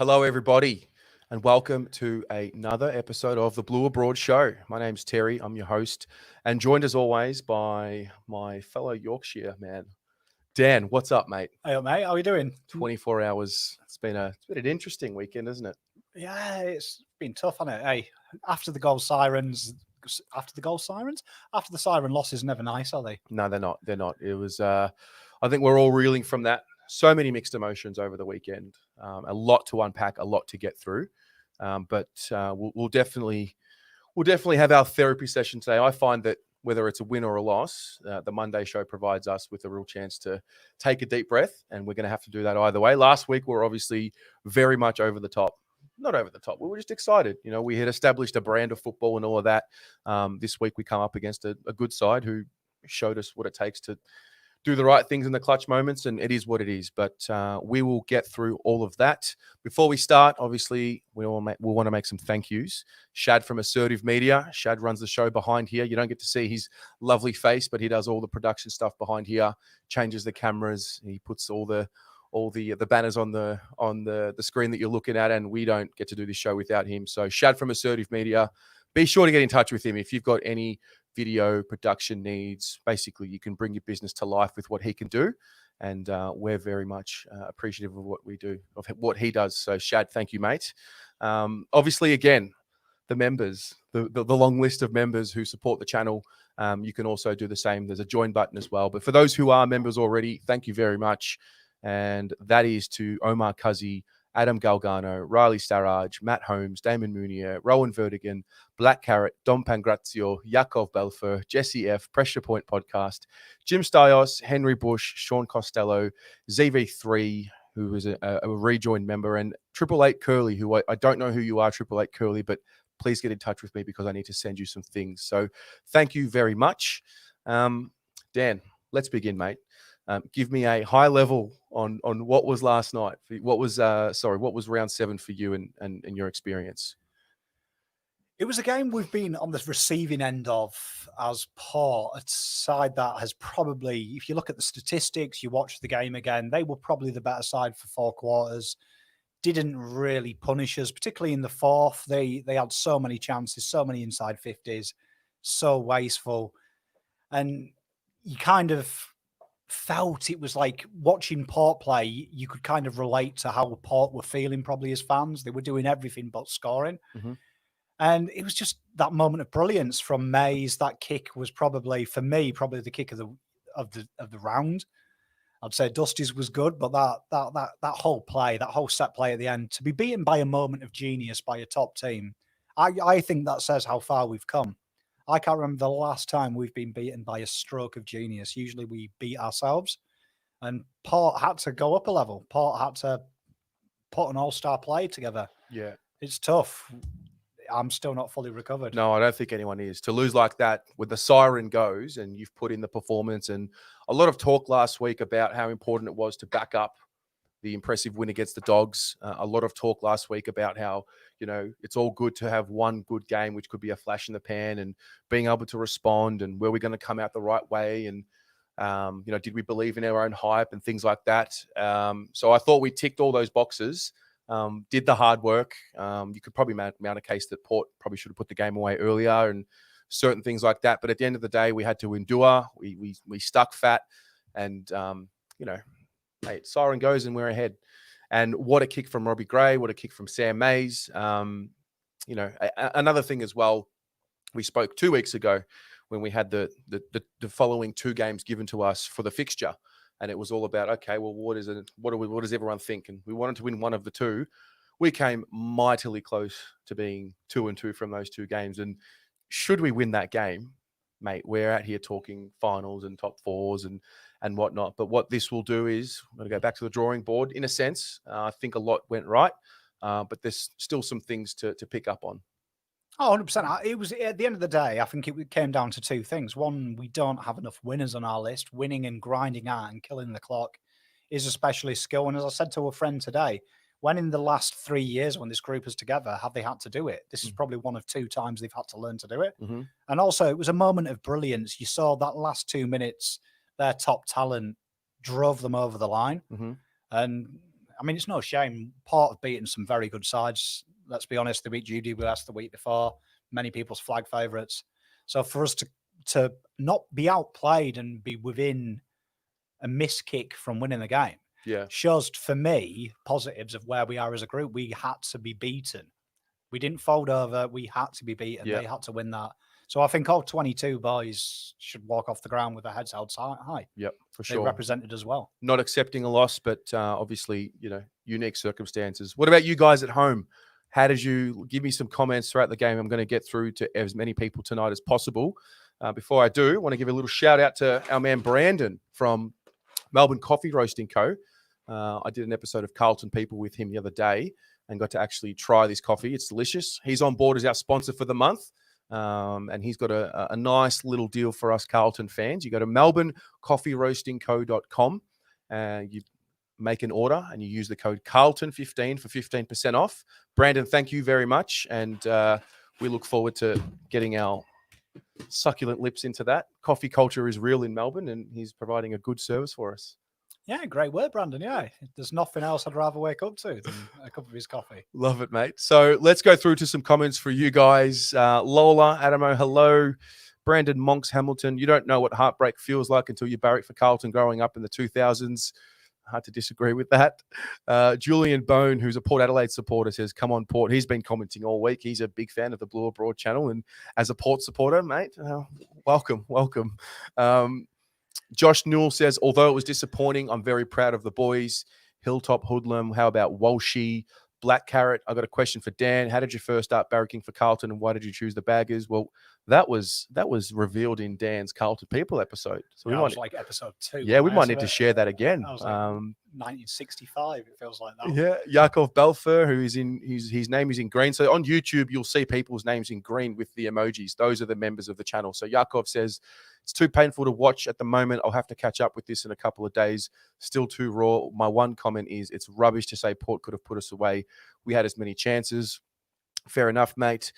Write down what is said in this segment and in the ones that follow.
Hello, everybody, and welcome to another episode of the Blue Abroad Show. My name's Terry. I'm your host, and joined as always by my fellow Yorkshire man, Dan. What's up, mate? Hey, mate, how are you doing? 24 hours. It's been an interesting weekend, isn't it? Yeah, it's been tough, hasn't it? Hey, after the siren losses, never nice, are they? No, they're not. They're not. It was. I think we're all reeling from that. So many mixed emotions over the weekend. A lot to unpack, a lot to get through. But we'll definitely have our therapy session today. I find that whether it's a win or a loss, the Monday show provides us with a real chance to take a deep breath, and we're going to have to do that either way. Last week, we were obviously very much over the top. Not over the top. We were just excited. You know, we had established a brand of football and all of that. This week, we come up against a good side who showed us what it takes to do the right things in the clutch moments, and it is what it is. But we will get through all of that. Before we start, obviously, we'll want to make some thank yous. Shad from Assertive Media. Shad runs the show behind here. You don't get to see his lovely face, but he does all the production stuff behind here, changes the cameras. He puts all the banners on the screen that you're looking at, and we don't get to do this show without him. So Shad from Assertive Media, be sure to get in touch with him if you've got any video production needs. Basically, you can bring your business to life with what he can do, and we're very much appreciative of what we do, of what he does. So Shad, thank you, mate. Obviously, again, the members, the long list of members who support the channel, you can also do the same. There's a join button as well. But for those who are members already, thank you very much. And that is to Omar Cuzzy, Adam Galgano, Riley Starrage, Matt Holmes, Damon Munier, Rowan Vertigan, Black Carrot, Dom Pangrazio, Yakov Belfer, Jesse F, Pressure Point Podcast, Jim Stios, Henry Bush, Sean Costello, ZV3, who is a rejoined member, and 888 Curly, who I don't know who you are, 888 Curly, but please get in touch with me because I need to send you some things. So thank you very much. Dan, let's begin, mate. Give me a high level on what was last night. What was round 7 for you and your experience? It was a game we've been on the receiving end of as Port, a side that has probably, if you look at the statistics, you watch the game again, they were probably the better side for 4 quarters. Didn't really punish us, particularly in the fourth. They had so many chances, so many inside 50s, so wasteful. And you kind of felt it was like watching Port play. You could kind of relate to how Port were feeling probably as fans. They were doing everything but scoring. Mm-hmm. And it was just that moment of brilliance from Mays. That kick was probably, for me, the kick of the round. I'd say Dusty's was good, but that whole play, that whole set play at the end, to be beaten by a moment of genius by a top team, I think that says how far we've come. I can't remember the last time we've been beaten by a stroke of genius. Usually we beat ourselves, and Port had to go up a level. Port had to put an all-star play together. Yeah, it's tough. I'm still not fully recovered. No, I don't think anyone is. To lose like that with the siren goes and you've put in the performance, and a lot of talk last week about how important it was to back up the impressive win against the Dogs. A lot of talk last week about how, you know, it's all good to have one good game, which could be a flash in the pan, and being able to respond, and were we going to come out the right way, and you know, did we believe in our own hype and things like that. So I thought we ticked all those boxes. Did the hard work. You could probably mount a case that Port probably should have put the game away earlier and certain things like that. But at the end of the day, we had to endure. We stuck fat, and you know, hey, siren goes and we're ahead. And what a kick from Robbie Gray! What a kick from Sam Mays! You know, another thing as well. We spoke 2 weeks ago when we had the following 2 games given to us for the fixture. And it was all about, okay, well, what does everyone think? And we wanted to win one of the 2. We came mightily close to being 2-2 from those 2 games. And should we win that game, mate, we're out here talking finals and top 4s and whatnot. But what this will do is we're going to go back to the drawing board in a sense. I think a lot went right, but there's still some things to pick up on. Oh, 100%. It was, at the end of the day, I think it came down to 2 things. One, we don't have enough winners on our list. Winning and grinding out and killing the clock is a specialist skill. And as I said to a friend today, when in the last 3 years when this group is together, have they had to do it? This is probably one of 2 times they've had to learn to do it. Mm-hmm. And also, it was a moment of brilliance. You saw that last 2 minutes, their top talent drove them over the line. Mm-hmm. And I mean, it's no shame. Port have beaten some very good sides. Let's be honest, they beat GWS the week before. Many people's flag favourites. So for us to not be outplayed and be within a miss kick from winning the game, shows for me positives of where we are as a group. We had to be beaten. We didn't fold over. We had to be beaten. They had to win that. So I think all 22 boys should walk off the ground with their heads held high. Yep, for sure. They represented as well. Not accepting a loss, but obviously, unique circumstances. What about you guys at home? How did you give me some comments throughout the game? I'm going to get through to as many people tonight as possible. Before I do, I want to give a little shout out to our man Brandon from Melbourne Coffee Roasting Co. I did an episode of Carlton People with him the other day and got to actually try this coffee. It's delicious. He's on board as our sponsor for the month. And he's got a nice little deal for us Carlton fans. You go to melbournecoffeeroastingco.com and you make an order and you use the code Carlton15 for 15% off. Brandon, thank you very much. And we look forward to getting our succulent lips into that. Coffee culture is real in Melbourne and he's providing a good service for us. Yeah, great work, Brandon. Yeah, there's nothing else I'd rather wake up to than a cup of his coffee. Love it, mate. So let's go through to some comments for you guys. Lola, Adamo, hello. Brandon Monks Hamilton, you don't know what heartbreak feels like until you barrack for Carlton growing up in the 2000s. Hard to disagree with that. Julian Bone, who's a Port Adelaide supporter, says, come on, Port. He's been commenting all week. He's a big fan of the Blue Abroad channel. And as a Port supporter, mate, welcome. Josh Newell says, although it was disappointing, I'm very proud of the boys. Hilltop Hoodlum, how about Walshy? Black Carrot, I got a question for Dan. How did you first start barracking for Carlton and why did you choose the Baggers? Well, that was revealed in Dan's Carlton People episode. So it was like episode 2. Yeah, we might need to share that again. I was like 1965, it feels like that. Yeah, Yakov Belfer, who is his name is in green. So on YouTube, you'll see people's names in green with the emojis. Those are the members of the channel. So Yakov says, it's too painful to watch at the moment. I'll have to catch up with this in a couple of days. Still too raw. My one comment is it's rubbish to say Port could have put us away. We had as many chances. Fair enough, mate.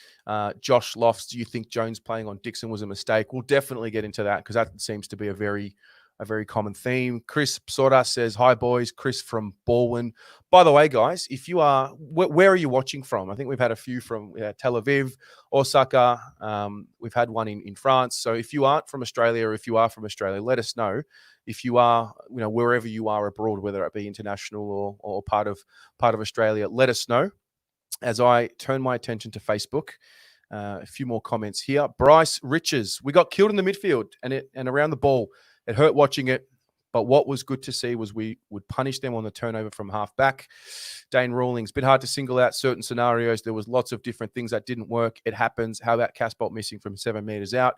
Josh Lofts, do you think Jones playing on Dixon was a mistake? We'll definitely get into that because that seems to be a very common theme. Chris Psora says, hi, boys. Chris from Baldwin. By the way, guys, if you are, where are you watching from? I think we've had a few from Tel Aviv, Osaka. We've had one in France. So if you aren't from Australia or if you are from Australia, let us know. If you are, wherever you are abroad, whether it be international or part of Australia, let us know. As I turn my attention to Facebook, a few more comments here. Bryce Riches, we got killed in the midfield and around the ball. It hurt watching it, but what was good to see was we would punish them on the turnover from half back. Dane Rawlings, bit hard to single out certain scenarios. There was lots of different things that didn't work. It happens. How about Casbolt missing from 7 meters out?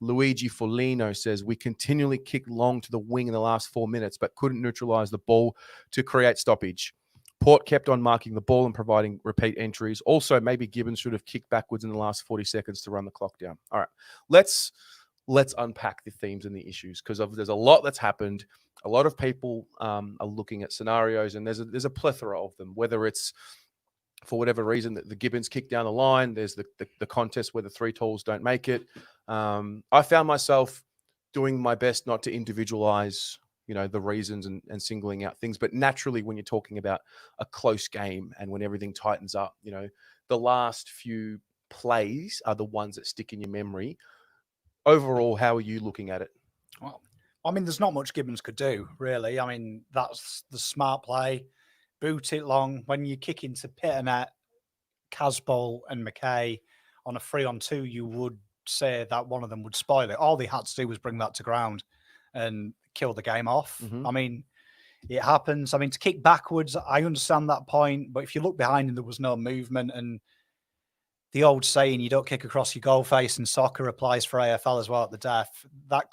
Luigi Foligno says, we continually kicked long to the wing in the last 4 minutes, but couldn't neutralize the ball to create stoppage. Port kept on marking the ball and providing repeat entries. Also, maybe Gibbons should have kicked backwards in the last 40 seconds to run the clock down. All right, let's unpack the themes and the issues because there's a lot that's happened. A lot of people are looking at scenarios, and there's a plethora of them. Whether it's for whatever reason that the Gibbons kick down the line, there's the contest where the three talls don't make it. I found myself doing my best not to individualize the reasons and singling out things. But naturally, when you're talking about a close game and when everything tightens up, the last few plays are the ones that stick in your memory. Overall, how are you looking at it? Well, I mean, there's not much Gibbons could do, really. I mean, that's the smart play. Boot it long. When you kick into Pitternet, Casbolt and McKay on a 3-on-2, you would say that one of them would spoil it. All they had to do was bring that to ground and kill the game off. Mm-hmm. I mean, it happens. I mean, to kick backwards, I understand that point, but if you look behind him, there was no movement. And the old saying, you don't kick across your goal face in soccer applies for AFL as well at the death. That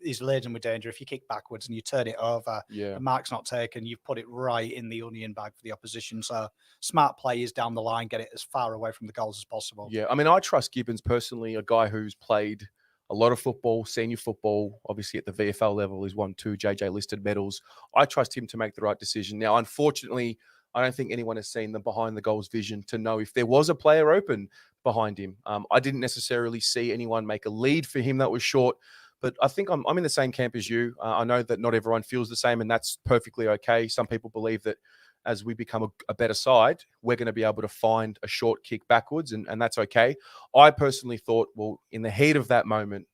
is laden with danger. If you kick backwards and you turn it over, the mark's not taken, you've put it right in the onion bag for the opposition. So smart play is down the line, get it as far away from the goals as possible. Yeah, I mean, I trust Gibbons personally, a guy who's played a lot of football, senior football, obviously at the VFL level. He's won 2 JJ listed medals. I trust him to make the right decision. Now, unfortunately, I don't think anyone has seen the behind the goals vision to know if there was a player open behind him. I didn't necessarily see anyone make a lead for him that was short, but I think I'm in the same camp as you. I know that not everyone feels the same, and that's perfectly okay. Some people believe that as we become a better side, we're going to be able to find a short kick backwards, and that's okay. I personally thought, well, in the heat of that moment,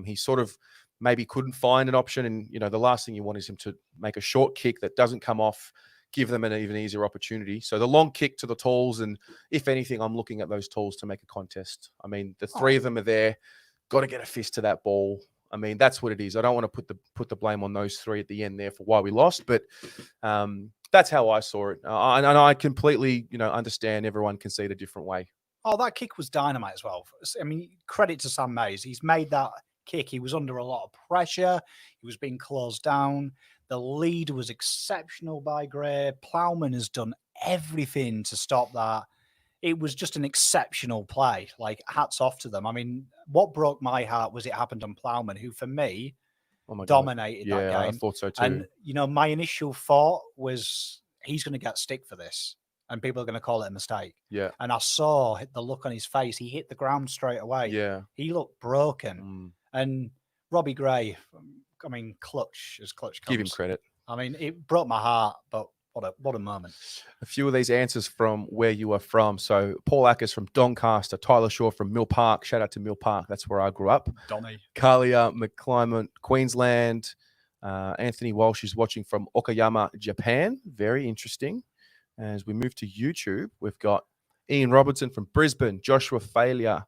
he sort of maybe couldn't find an option. And, the last thing you want is him to make a short kick that doesn't come off, give them an even easier opportunity. So the long kick to the talls, and if anything, I'm looking at those talls to make a contest. I mean, the three of them are there, got to get a fist to that ball. I mean, that's what it is. I don't want to put the blame on those three at the end there for why we lost, but that's how I saw it. And I completely, understand everyone can see it a different way. Oh, that kick was dynamite as well. I mean, credit to Sam Mays. He's made that kick. He was under a lot of pressure. He was being closed down. The lead was exceptional by Gray. Plowman has done everything to stop that. It was just an exceptional play. Like, hats off to them. I mean, what broke my heart was it happened on Plowman, who for me dominated that game. I thought so too. And, my initial thought was he's going to get stick for this and people are going to call it a mistake. Yeah. And I saw the look on his face. He hit the ground straight away. Yeah. He looked broken. And Robbie Gray, I mean, clutch as clutch comes. Give him credit. I mean, it broke my heart, but what a moment. A few of these answers from where you are from. So Paul Ackers from Doncaster, Tyler Shaw from Mill Park. Shout out to Mill Park. That's where I grew up. Donny. Kalia McClymont, Queensland. Anthony Walsh is watching from Okayama, Japan. Very interesting. As we move to YouTube, we've got Ian Robertson from Brisbane, Joshua Failer,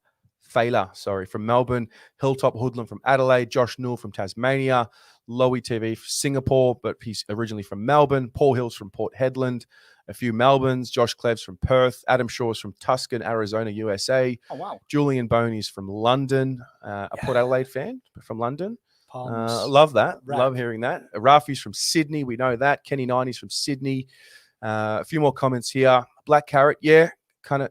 from Melbourne, Hilltop Hoodlum from Adelaide, Josh Newell from Tasmania, Lowy TV from Singapore, but he's originally from Melbourne, Paul Hills from Port Hedland, a few Melbournes, Josh Cleves from Perth, Adam Shaw's from Tuscan, Arizona, USA. Oh, wow. Julian Boney's from London, a Port Adelaide fan from London. Love that. Love hearing that. Rafi's from Sydney. We know that. Kenny 90's from Sydney. A few more comments here. Black Carrot, kind of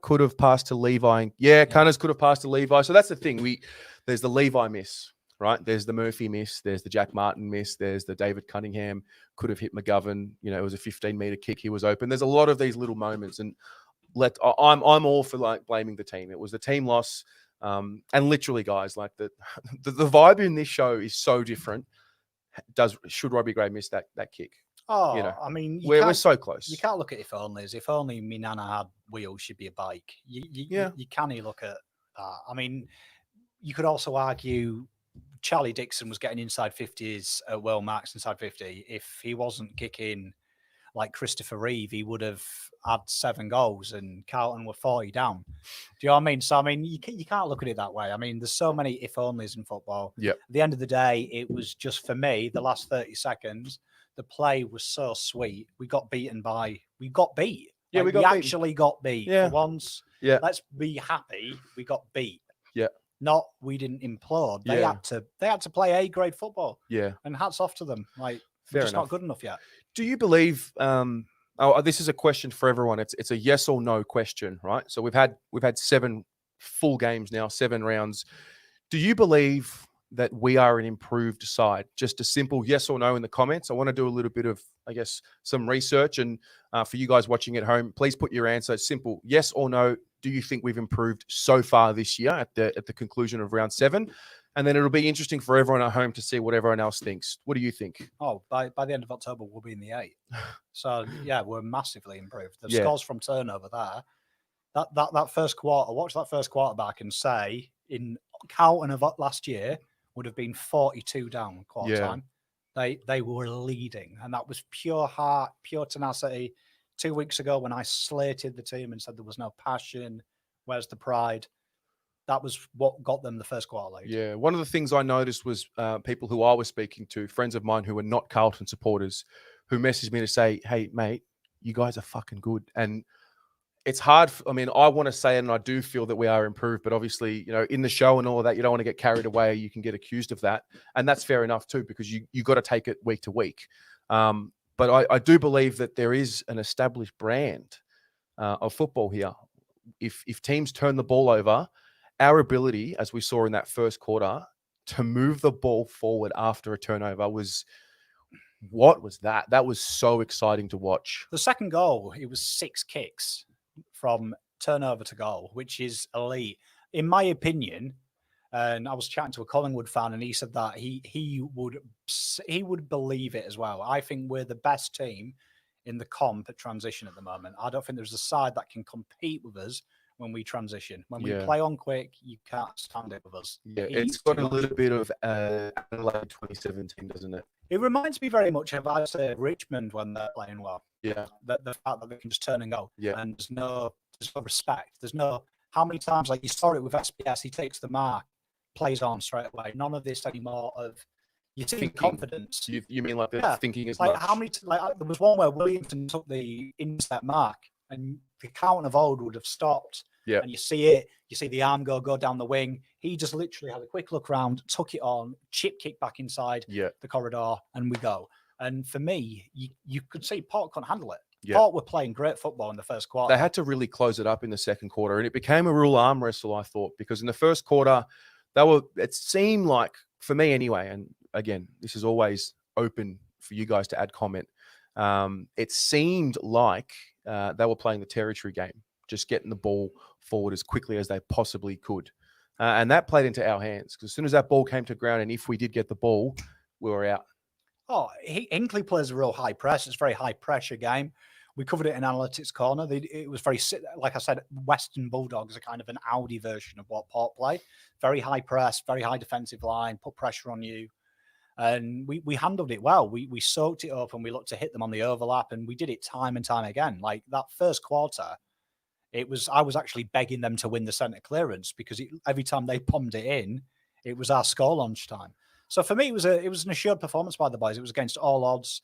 could have passed to Levi. Cunners could have passed to Levi. So that's the thing. There's the Levi miss, right? There's the Murphy miss. There's the Jack Martin miss. There's the David Cunningham could have hit McGovern. It was a 15-meter kick. He was open. There's a lot of these little moments, and I'm all for like blaming the team. It was the team loss, and literally, guys, like the vibe in this show is so different. Should Robbie Gray miss that kick? Oh, I mean, we're so close. You can't look at if onlys. If only me nana had wheels, she'd be a bike. You can't look at that. I mean, you could also argue Charlie Dixon was getting inside 50s at World Max inside 50. If he wasn't kicking like Christopher Reeve, he would have had 7 goals and Carlton were 40 down. Do you know what I mean? So, I mean, you can't look at it that way. I mean, there's so many if onlys in football. Yep. At the end of the day, it was just, for me, the last 30 seconds, the play was so sweet. We got beat. Yeah, we actually got beat for once. Yeah. Let's be happy we got beat. Yeah. Not we didn't implode. They had to play A-grade football. Yeah. And hats off to them. Like, Fair just enough. not good enough yet. Do you believe this is a question for everyone. It's a yes or no question, right? So we've had 7 full games now, 7 rounds. Do you believe that we are an improved side? Just a simple yes or no in the comments. I want to do a little bit of, I guess, some research. And for you guys watching at home, please put your answer simple. Yes or no. Do you think we've improved so far this year at the conclusion of round 7? And then it'll be interesting for everyone at home to see what everyone else thinks. What do you think? Oh, by the end of October, we'll be in the 8. So, yeah, we're massively improved. The scores from turnover there, that first quarter, watch that first quarter back and say in Carlton of last year would have been 42 down quarter time. They were leading, and that was pure heart, pure tenacity. 2 weeks ago when I slated the team and said there was no passion, where's the pride? That was what got them the first quarter lead. Yeah, one of the things I noticed was people who I was speaking to, friends of mine who were not Carlton supporters, who messaged me to say, hey, mate, you guys are fucking good. And it's hard. I mean, I want to say it, and I do feel that we are improved, but obviously, in the show and all of that, you don't want to get carried away. You can get accused of that. And that's fair enough too, because you got to take it week to week. But I do believe that there is an established brand of football here. If teams turn the ball over, our ability, as we saw in that first quarter, to move the ball forward after a turnover was that? That was so exciting to watch. The second goal, it was 6 kicks from turnover to goal, which is elite. In my opinion, And I was chatting to a Collingwood fan, and he said that he would believe it as well. I think we're the best team in the comp at transition at the moment. I don't think there's a side that can compete with us when we transition. When we play on quick, you can't stand it with us. Yeah, it's got a little bit of Adelaide 2017, doesn't it? It reminds me very much of, I'd say, Richmond when they're playing well. Yeah. The fact that they can just turn and go. Yeah. And there's no respect. There's no, how many times, like you saw it with SPS, he takes the mark, plays on straight away. None of this anymore of, you see confidence. You mean like they're thinking as like much? How many, there was one where Williamson took the inset mark and the Carlton of old would have stopped. Yeah. And you see it, you see the arm go down the wing. He just literally had a quick look around, took it on, chip kick back inside the corridor, and we go. And for me, you could see Port couldn't handle it. Yeah. Port were playing great football in the first quarter. They had to really close it up in the second quarter, and it became a real arm wrestle, I thought, because in the first quarter, it seemed like, for me anyway, and again, this is always open for you guys to add comment. It seemed like they were playing the territory game, just getting the ball forward as quickly as they possibly could. And that played into our hands, because as soon as that ball came to ground, and if we did get the ball, we were out. Oh, Hinkley plays a real high press. It's a very high pressure game. We covered it in Analytics Corner. It was very, like I said, Western Bulldogs are kind of an Audi version of what Port play. Very high press, very high defensive line, put pressure on you. And we handled it well. We soaked it up and we looked to hit them on the overlap, and we did it time and time again. Like that first quarter, I was actually begging them to win the centre clearance, because every time they bombed it in, it was our score launch time. So for me, it was an assured performance by the boys. It was against all odds.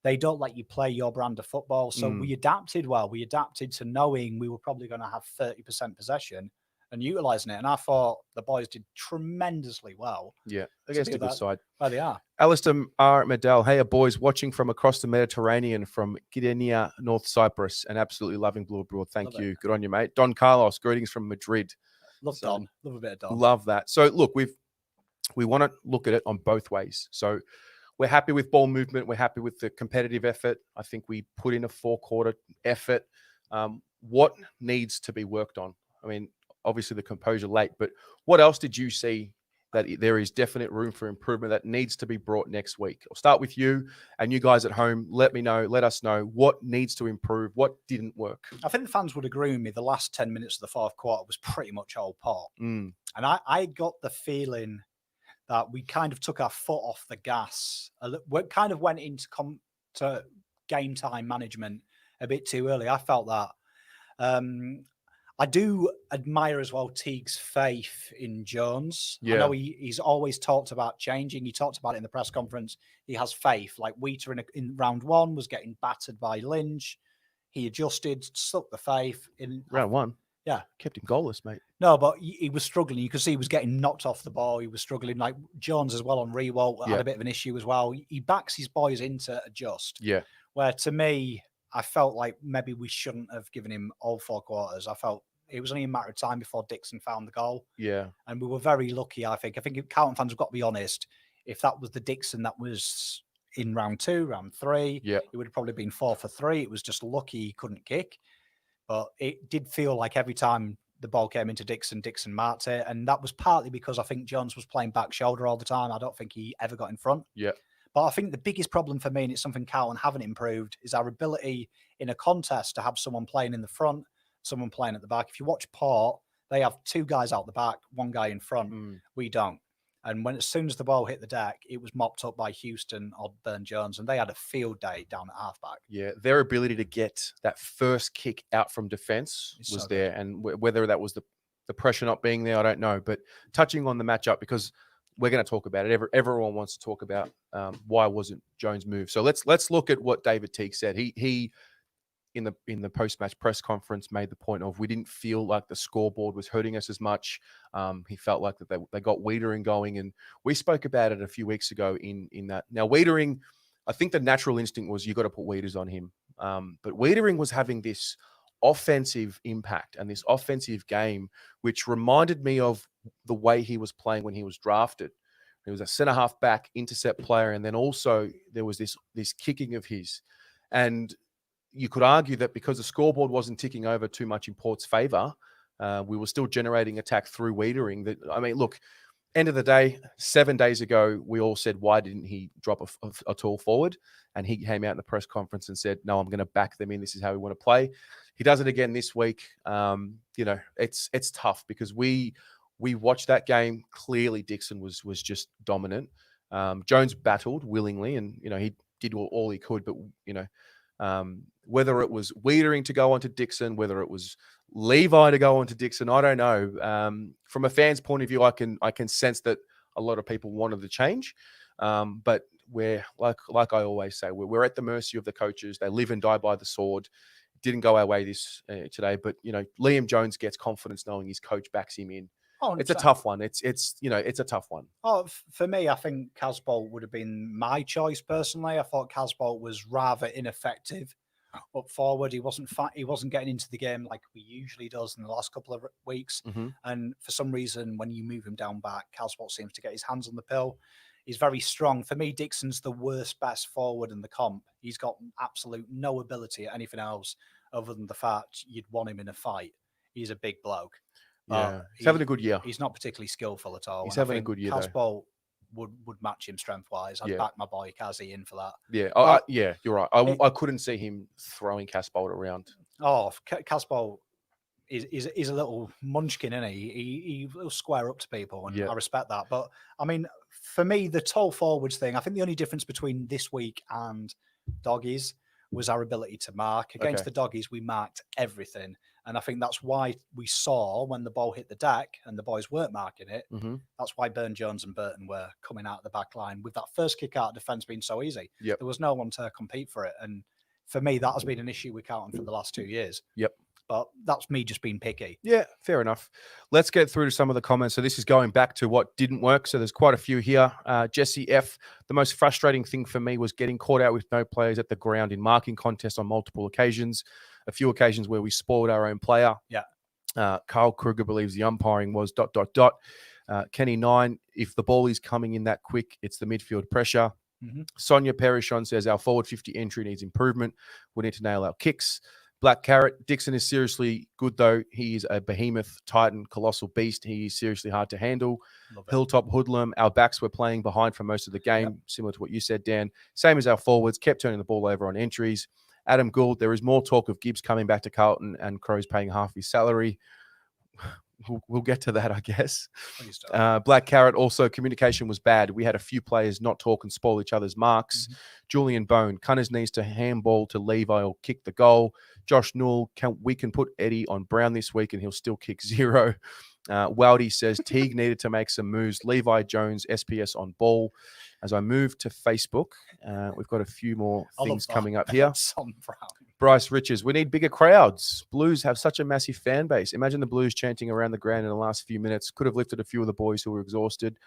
They don't let you play your brand of football. So we adapted well. We adapted to knowing we were probably going to have 30% possession and utilising it. And I thought the boys did tremendously well. Yeah, against a good side. Where they are. Alistair R. Medell, hey, boys, watching from across the Mediterranean from Gdynia, North Cyprus, and absolutely loving Blue Abroad. Thank you. Good on you, mate. Don Carlos, greetings from Madrid. Love Don. Love a bit of Don. Love that. So, look, we want to look at it on both ways. So we're happy with ball movement. We're happy with the competitive effort. I think we put in a 4-quarter effort. What needs to be worked on? I mean, obviously the composure late, but what else did you see that there is definite room for improvement that needs to be brought next week? I'll start with you, and you guys at home, let us know what needs to improve, what didn't work. I think the fans would agree with me. The last 10 minutes of the fourth quarter was pretty much all Port. And I got the feeling that we kind of took our foot off the gas. We kind of went into game time management a bit too early. I felt that. I do admire as well Teague's faith in Jones. I know he's always talked about changing. He talked about it in the press conference. He has faith. Like Wheater in round one was getting battered by Lynch. He adjusted, stuck the faith in round one. Yeah. Kept him goalless, mate. No, but he was struggling. You could see he was getting knocked off the ball. He was struggling. Like Jones as well on Rewalt had a bit of an issue as well. He backs his boys in to adjust. Yeah. Where to me, I felt like maybe we shouldn't have given him all 4 quarters. I felt it was only a matter of time before Dixon found the goal. Yeah. And we were very lucky, I think. I think Carlton fans have got to be honest. If that was the Dixon that was in round 2, round 3, it would have probably been 4 for 3. It was just lucky he couldn't kick. But it did feel like every time the ball came into Dixon marked it. And that was partly because I think Jones was playing back shoulder all the time. I don't think he ever got in front. Yeah. But I think the biggest problem for me, and it's something Carlton haven't improved, is our ability in a contest to have someone playing in the front, someone playing at the back. If you watch Port, they have 2 guys out the back, 1 guy in front. We don't. And as soon as the ball hit the deck, it was mopped up by Houston or Burn-Jones, and they had a field day down at halfback. Yeah, their ability to get that first kick out from defense was there. And whether that was the pressure not being there, I don't know. But touching on the matchup, because we're going to talk about it. Everyone wants to talk about why wasn't Jones moved. So let's look at what David Teague said. He in the post-match press conference made the point of we didn't feel like the scoreboard was hurting us as much. He felt like that they got Wiedering going, and we spoke about it a few weeks ago in that. Now Wiedering, I think the natural instinct was you got to put Wieders on him, but Wiedering was having this offensive impact and this offensive game, which reminded me of the way he was playing when he was drafted. He was a centre-half back intercept player, and then also there was this kicking of his. And you could argue that because the scoreboard wasn't ticking over too much in Port's favour, we were still generating attack through Wiedering. I mean, look, end of the day, 7 days ago, we all said, why didn't he drop a tall forward? And he came out in the press conference and said, no, I'm going to back them in. This is how we want to play. He does it again this week. It's tough because we watched that game. Clearly, Dixon was just dominant. Jones battled willingly, and he did all he could. But whether it was Wiedering to go onto Dixon, whether it was Levi to go onto Dixon, I don't know. From a fan's point of view, I can sense that a lot of people wanted the change, but we're like I always say, we're at the mercy of the coaches. They live and die by the sword. It didn't go our way this today, but Liam Jones gets confidence knowing his coach backs him in. Oh, it's a tough one. It's a tough one. Oh, for me, I think Casbolt would have been my choice personally. I thought Casbolt was rather ineffective up forward. He wasn't getting into the game like he usually does in the last couple of weeks. Mm-hmm. And for some reason, when you move him down back, Casbolt seems to get his hands on the pill. He's very strong. For me, Dixon's the worst best forward in the comp. He's got absolute no ability at anything else other than the fact you'd want him in a fight. He's a big bloke. Yeah, he's having a good year. He's not particularly skillful at all. He's having a good year. Casbolt would match him strength-wise. I'd back my boy Kazi in for that. Yeah, you're right. I couldn't see him throwing Casbolt around. Oh, Casbolt is a little munchkin, isn't he? He'll square up to people, and I respect that. But, I mean, for me, the tall forwards thing, I think the only difference between this week and Doggies was our ability to mark. Against the Doggies, we marked everything. And I think that's why we saw when the ball hit the deck and the boys weren't marking it, that's why Burne-Jones and Burton were coming out of the back line with that first kick out defence being so easy. Yep. There was no one to compete for it. And for me, that has been an issue with Carlton for the last 2 years. Yep. But that's me just being picky. Yeah, fair enough. Let's get through to some of the comments. So this is going back to what didn't work. So there's quite a few here. Jesse F. The most frustrating thing for me was getting caught out with no players at the ground in marking contests on multiple occasions. A few occasions where we spoiled our own player. Yeah. Carl Kruger believes the umpiring was ... Kenny 9, if the ball is coming in that quick, it's the midfield pressure. Mm-hmm. Sonia Perichon says our forward 50 entry needs improvement. We need to nail our kicks. Black Carrot, Dixon is seriously good, though. He is a behemoth, titan, colossal beast. He is seriously hard to handle. Hilltop hoodlum. Our backs were playing behind for most of the game, similar to what you said, Dan. Same as our forwards, kept turning the ball over on entries. Adam Gould, there is more talk of Gibbs coming back to Carlton and Crows paying half his salary. We'll get to that, I guess. Black Carrot, also, communication was bad. We had a few players not talk and spoil each other's marks. Mm-hmm. Julian Bone, Cunners needs to handball to Levi or kick the goal. Josh Newell, we can put Eddie on Brown this week and he'll still kick 0. Wowdy says Teague needed to make some moves. Levi Jones, SPS on ball. As I move to Facebook, we've got a few more things coming up here. Bryce Riches, we need bigger crowds. Blues have such a massive fan base. Imagine the Blues chanting around the ground in the last few minutes. Could have lifted a few of the boys who were exhausted.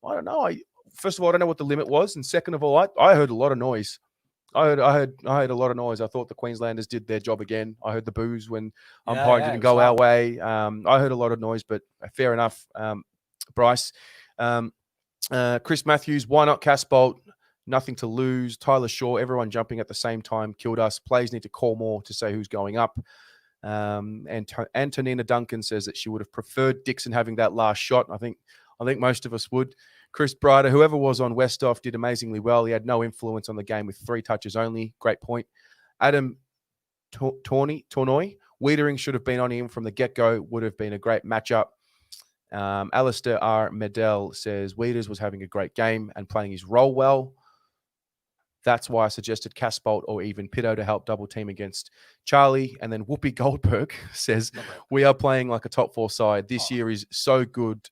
I don't know. First of all, I don't know what the limit was. And second of all, I heard a lot of noise. I heard a lot of noise. I thought the Queenslanders did their job again. I heard the boos when umpiring didn't go our way. I heard a lot of noise, but fair enough. Bryce. Chris Matthews, why not Casbolt? Nothing to lose. Tyler Shaw, everyone jumping at the same time killed us. Players need to call more to say who's going up. And Antonina Duncan says that she would have preferred Dixon having that last shot. I think most of us would. Chris Brider, whoever was on Westhoff, did amazingly well. He had no influence on the game with 3 touches only. Great point. Adam Tornoy, Wiedering should have been on him from the get-go. Would have been a great matchup. Alistair R. Medell says Wieders was having a great game and playing his role well. That's why I suggested Casbolt or even Pitto to help double team against Charlie. And then Whoopi Goldberg says, we are playing like a top 4 side. This year is so good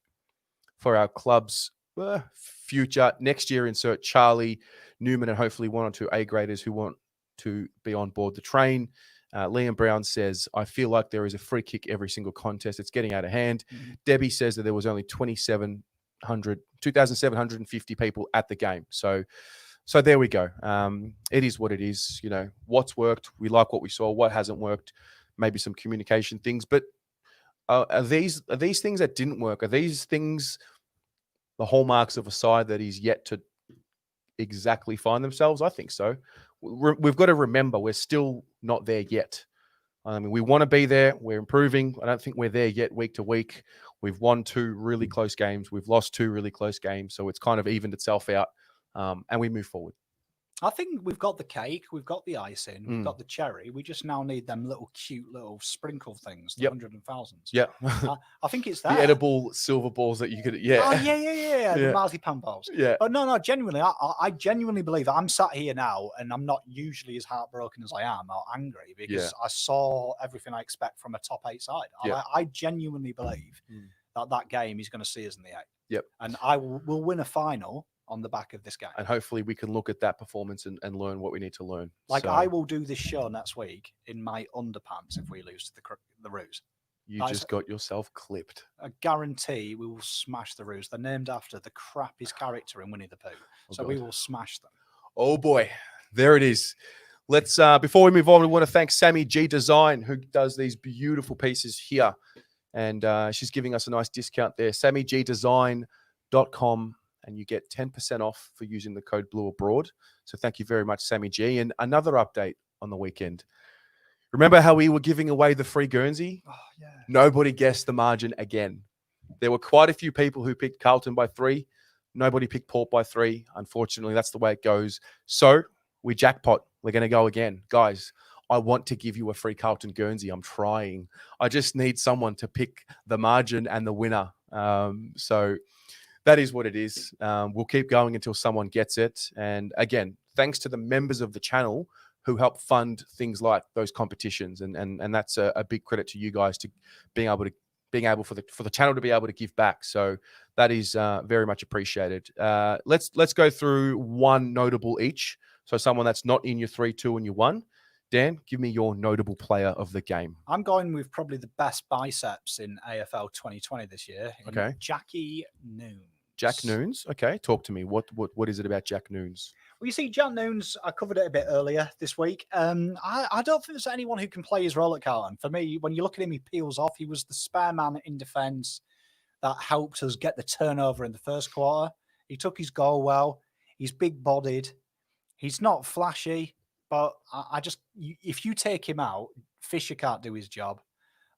for our club's future. Next year, insert Charlie, Newman, and hopefully 1 or 2 A-graders who want to be on board the train. Liam Brown says, I feel like there is a free kick every single contest. It's getting out of hand. Mm-hmm. Debbie says that there was only 2,750 people at the game. So there we go. It is what it is. You know, what's worked. We like what we saw. What hasn't worked, maybe some communication things. But are these things that didn't work? Are these things the hallmarks of a side that is yet to exactly find themselves? I think so. We've got to remember we're still not there yet. I mean, we want to be there. We're improving. I don't think we're there yet week to week. We've won 2 really close games. We've lost 2 really close games. So it's kind of evened itself out, and we move forward. I think we've got the cake, we've got the icing, we've got the cherry. We just now need them little cute little sprinkle things, the hundred and thousands. Yeah. I think it's The that. edible silver balls that you could, Oh, yeah. The marzipan balls. Yeah. But no, genuinely, I genuinely believe I'm sat here now and I'm not usually as heartbroken as I am or angry because I saw everything I expect from a top 8 side. I genuinely believe that game is going to see us in the 8. Yep. And I will win a final on the back of this game. And hopefully we can look at that performance and learn what we need to learn. Like, I will do this show next week in my underpants if we lose to the Roos. You just got yourself clipped. I guarantee we will smash the Roos. They're named after the crappiest character in Winnie the Pooh. So we will smash them. Oh boy, there it is. Let's before we move on, we want to thank Sammy G Design, who does these beautiful pieces here. And she's giving us a nice discount there. SammyGDesign.com. And you get 10% off for using the code Blue Abroad. So thank you very much, Sammy G. And another update on the weekend. Remember how we were giving away the free Guernsey? Oh, yeah. Nobody guessed the margin again. There were quite a few people who picked Carlton by 3. Nobody picked Port by 3. Unfortunately, that's the way it goes. So we jackpot. We're going to go again. Guys, I want to give you a free Carlton Guernsey. I'm trying. I just need someone to pick the margin and the winner. So that is what it is. We'll keep going until someone gets it. And again, thanks to the members of the channel who help fund things like those competitions. And that's a big credit to you guys to being able for the channel to be able to give back. So that is very much appreciated. Let's go through one notable each. So someone that's not in your 3, 2, and your 1. Dan, give me your notable player of the game. I'm going with probably the best biceps in AFL 2020 this year. Okay. Jackie Noons. Jack Noons? Okay. Talk to me. What is it about Jack Noons? Well, you see, Jack Noons, I covered it a bit earlier this week. I don't think there's anyone who can play his role at Carlton. For me, when you look at him, he peels off. He was the spare man in defence that helped us get the turnover in the first quarter. He took his goal well. He's big-bodied. He's not flashy, but if you take him out, Fisher can't do his job.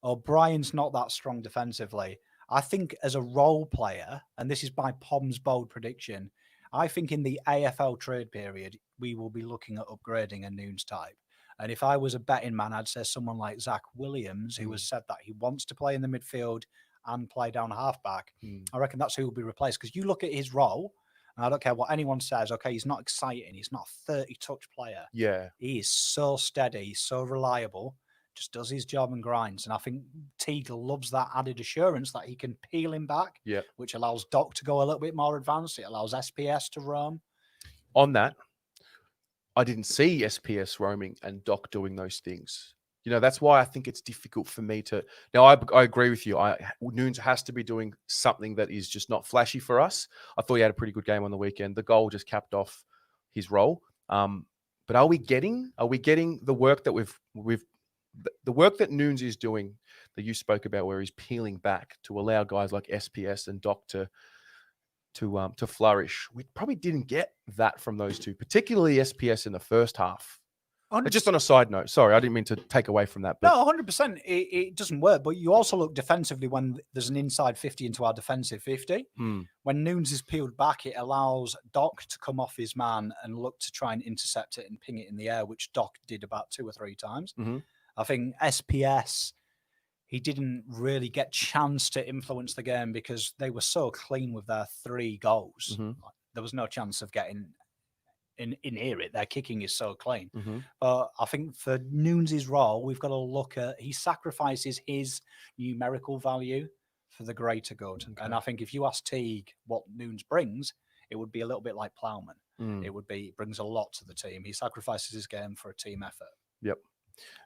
O'Brien's not that strong defensively. I think as a role player, and this is my Pom's bold prediction, I think in the AFL trade period, we will be looking at upgrading a Noons type. And if I was a betting man, I'd say someone like Zach Williams, who has said that he wants to play in the midfield and play down halfback. I reckon that's who will be replaced. Because you look at his role, and I don't care what anyone says, okay, he's not exciting. He's not a 30-touch player. Yeah. He is so steady, so reliable. Just does his job and grinds. And I think Teague loves that added assurance that he can peel him back, which allows Doc to go a little bit more advanced. It allows SPS to roam. On that, I didn't see SPS roaming and Doc doing those things. You know, that's why I think it's difficult for me to... Now, I agree with you. Noons has to be doing something that is just not flashy for us. I thought he had a pretty good game on the weekend. The goal just capped off his role. But are we getting the work that the work that Noons is doing that you spoke about, where he's peeling back to allow guys like SPS and Doc to flourish? We probably didn't get that from those two, particularly SPS in the first half. 100%. Just on a side note, sorry, I didn't mean to take away from that. But... No, 100%. It doesn't work. But you also look defensively when there's an inside 50 into our defensive 50. When Noons is peeled back, it allows Doc to come off his man and look to try and intercept it and ping it in the air, which Doc did about 2 or 3 times. I think SPS, he didn't really get chance to influence the game because they were so clean with their 3 goals. There was no chance of getting in near it. Their kicking is so clean. But I think for Noons' role, we've got to look at, he sacrifices his numerical value for the greater good. And I think if you ask Teague what Noons brings, it would be a little bit like Plowman. It brings a lot to the team. He sacrifices his game for a team effort. Yep.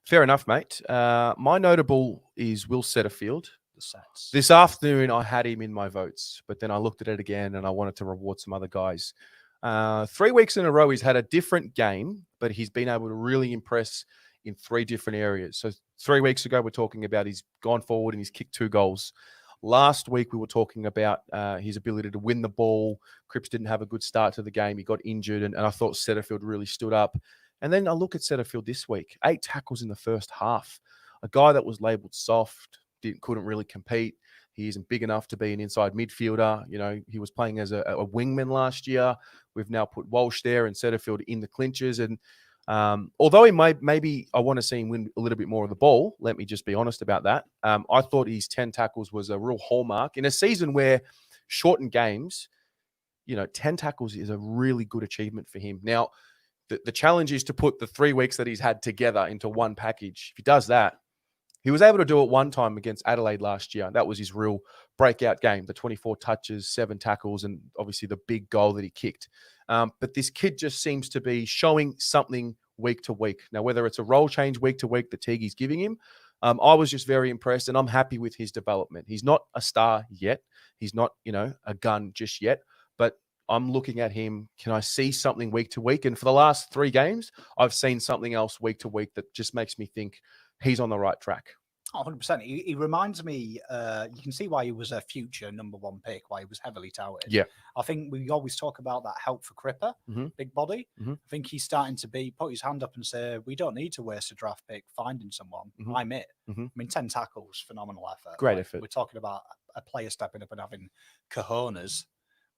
Fair enough, mate. My notable is Will Setterfield. The sets. This afternoon, I had him in my votes, but then I looked at it again and I wanted to reward some other guys. 3 weeks in a row, he's had a different game, but he's been able to really impress in 3 different areas. So 3 weeks ago, we're talking about he's gone forward and he's kicked 2 goals. Last week, we were talking about his ability to win the ball. Cripps didn't have a good start to the game. He got injured, and I thought Setterfield really stood up. And then I look at Setterfield this week, 8 tackles in the first half. A guy that was labelled soft, couldn't really compete. He isn't big enough to be an inside midfielder. You know, he was playing as a wingman last year. We've now put Walsh there and Setterfield in the clinches. And although he maybe I want to see him win a little bit more of the ball, let me just be honest about that. I thought his 10 tackles was a real hallmark in a season where shortened games, 10 tackles is a really good achievement for him. Now, the challenge is to put the 3 weeks that he's had together into one package. If he does that, he was able to do it one time against Adelaide last year. That was his real breakout game, the 24 touches, 7 tackles, and obviously the big goal that he kicked. But this kid just seems to be showing something week to week. Now, whether it's a role change week to week that Teague's giving him, I was just very impressed, and I'm happy with his development. He's not a star yet. He's not, a gun just yet. But I'm looking at him. Can I see something week to week? And for the last 3 games, I've seen something else week to week that just makes me think he's on the right track. 100%. He reminds me, you can see why he was a future number 1 pick, why he was heavily touted. Yeah. I think we always talk about that help for Cripper, big body. I think he's starting to put his hand up and say, we don't need to waste a draft pick finding someone. I'm it. I mean, 10 tackles, phenomenal effort. Great effort. We're talking about a player stepping up and having cojones.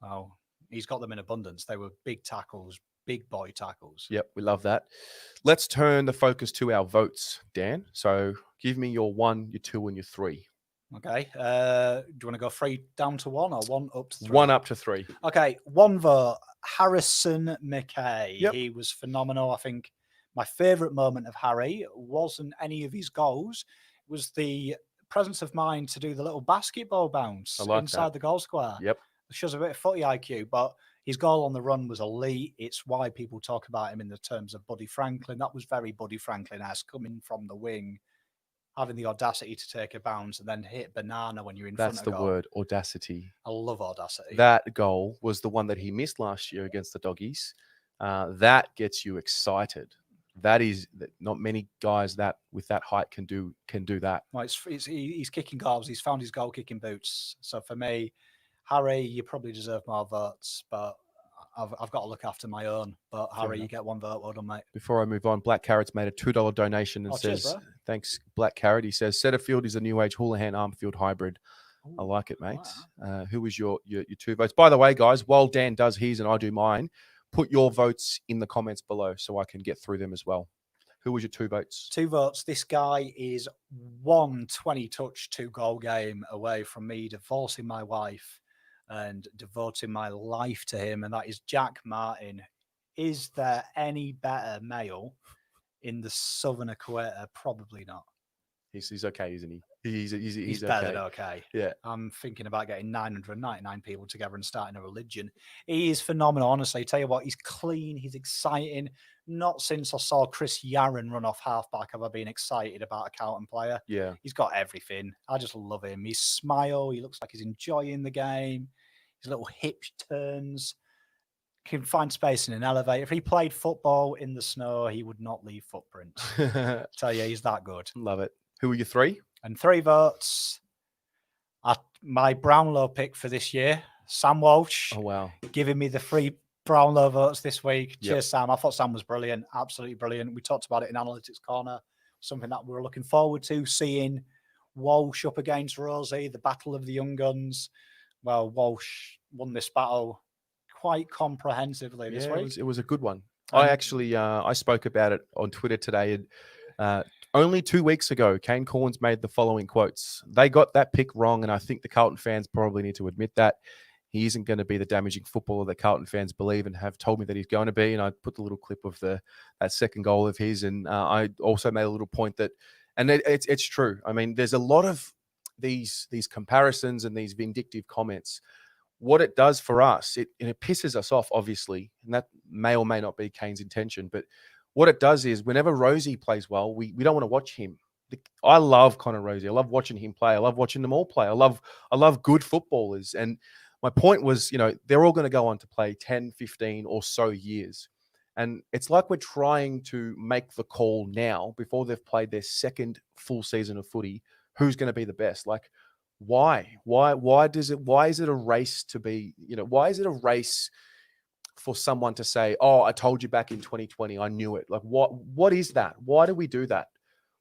Well, he's got them in abundance. They were big tackles, big boy tackles. Yep, we love that. Let's turn the focus to our votes, Dan. So give me your 1, your 2, and your 3. Okay. Do you want to go 3 down to 1 or 1 up to 3? 1 up to 3. Okay. 1 vote, Harrison McKay. Yep. He was phenomenal. I think my favourite moment of Harry wasn't any of his goals. It was the presence of mind to do the little basketball bounce inside the goal square. Yep. It shows a bit of footy IQ, but his goal on the run was elite. It's why people talk about him in the terms of Buddy Franklin. That was very Buddy Franklin-esque, coming from the wing, having the audacity to take a bounce and then hit banana when you're in front of goal. That's the word, audacity. I love audacity. That goal was the one that he missed last year against the Doggies. That gets you excited. That is not many guys that with that height can do that. Well, he's kicking goals. He's found his goal kicking boots. So for me, Harry, you probably deserve more votes, but I've got to look after my own. But Harry, you get 1 vote. Well done, mate. Before I move on, Black Carrot's made a $2 donation and says, cheers, thanks, Black Carrot. He says, Setterfield is a new age Houlihan Armfield hybrid. Ooh, I like it, mate. Wow. Who was your 2 votes? By the way, guys, while Dan does his and I do mine, put your votes in the comments below so I can get through them as well. Who was your 2 votes? 2 votes. This guy is 1 20-touch, 2-goal game away from me divorcing my wife and devoting my life to him, and that is Jack Martin. Is there any better male in the Southern Equator? Probably not. He's okay, isn't he? He's better than okay. Yeah. I'm thinking about getting 999 people together and starting a religion. He is phenomenal, honestly. Tell you what, he's clean, he's exciting. Not since I saw Chris Yarron run off halfback have I been excited about a Carlton player. Yeah. He's got everything. I just love him. His smile, he looks like he's enjoying the game. His little hip turns. Can find space in an elevator. If he played football in the snow, he would not leave footprints. Tell you, he's that good. Love it. Who are your 3? And 3 votes. My Brownlow pick for this year, Sam Walsh. Oh, wow. Giving me the 3 Brownlow votes this week. Yep. Cheers, Sam. I thought Sam was brilliant. Absolutely brilliant. We talked about it in Analytics Corner. Something that we're looking forward to, seeing Walsh up against Rosie, the battle of the young guns. Well, Walsh won this battle quite comprehensively this week. It was a good one. I actually I spoke about it on Twitter today. And only 2 weeks ago, Kane Corns made the following quotes. They got that pick wrong, and I think the Carlton fans probably need to admit that. He isn't going to be the damaging footballer that Carlton fans believe and have told me that he's going to be. And I put the little clip of that 2nd goal of his, and I also made a little point that, and it's true. I mean, there's a lot of these comparisons and these vindictive comments. What it does for us, it pisses us off, obviously, and that may or may not be Kane's intention. But what it does is, whenever Rosie plays well, we don't want to watch him. I love Connor Rosie. I love watching him play. I love watching them all play. I love good footballers. And my point was, they're all going to go on to play 10, 15 or so years. And it's like we're trying to make the call now before they've played their 2nd full season of footy. Who's going to be the best? Like, why is it a race to be, why is it a race for someone to say, oh, I told you back in 2020, I knew it. Like, what is that? Why do we do that?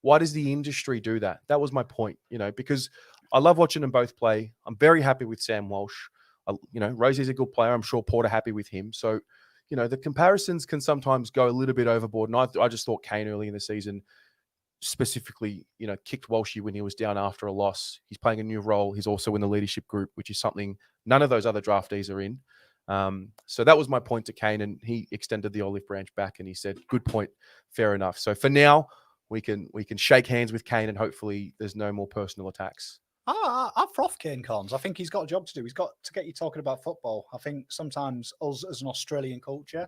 Why does the industry do that? That was my point, because I love watching them both play. I'm very happy with Sam Walsh. Rosie's a good player. I'm sure Porter happy with him. So, the comparisons can sometimes go a little bit overboard. And I just thought Kane early in the season specifically, kicked Walshy when he was down after a loss. He's playing a new role. He's also in the leadership group, which is something none of those other draftees are in. So that was my point to Kane, and he extended the olive branch back and he said, good point, fair enough. So for now, we can shake hands with Kane and hopefully there's no more personal attacks. I froth Kane Corns. I think he's got a job to do. He's got to get you talking about football. I think sometimes us as an Australian culture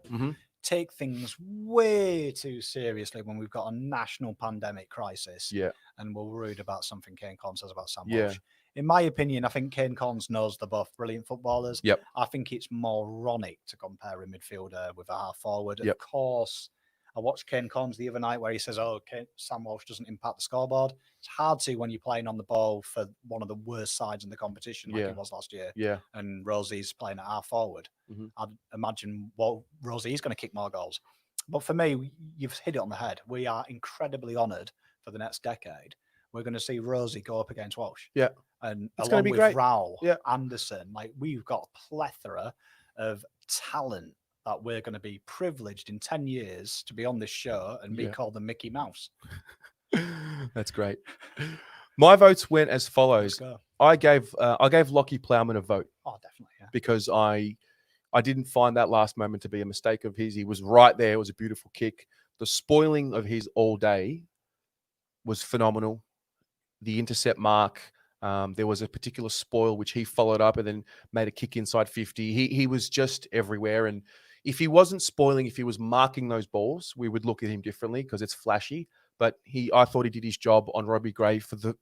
take things way too seriously when we've got a national pandemic crisis. Yeah. And we're worried about something Kane Corns says about Sam Yeah. Walsh. In my opinion, I think Kane Corns knows they're both brilliant footballers. Yep. I think it's moronic to compare a midfielder with a half forward. Yep. Of course, I watched Kane Corns the other night where he says, Sam Walsh doesn't impact the scoreboard. It's hard to when you're playing on the ball for one of the worst sides in the competition like it was last year. Yeah. And Rosie's playing at half forward. I'd imagine, Rosie is going to kick more goals. But for me, you've hit it on the head. We are incredibly honoured for the next decade. We're going to see Rosie go up against Walsh. Yeah. And it's along be with great. Raul, Anderson, we've got a plethora of talent that we're going to be privileged in 10 years to be on this show and be called the Mickey Mouse. That's great. My votes went as follows. I gave Lockie Plowman a vote. Oh, definitely, yeah. Because I didn't find that last moment to be a mistake of his. He was right there. It was a beautiful kick. The spoiling of his all day was phenomenal. The intercept mark, there was a particular spoil which he followed up and then made a kick inside 50. He was just everywhere. And if he wasn't spoiling, if he was marking those balls, we would look at him differently because it's flashy. But I thought he did his job on Robbie Gray for the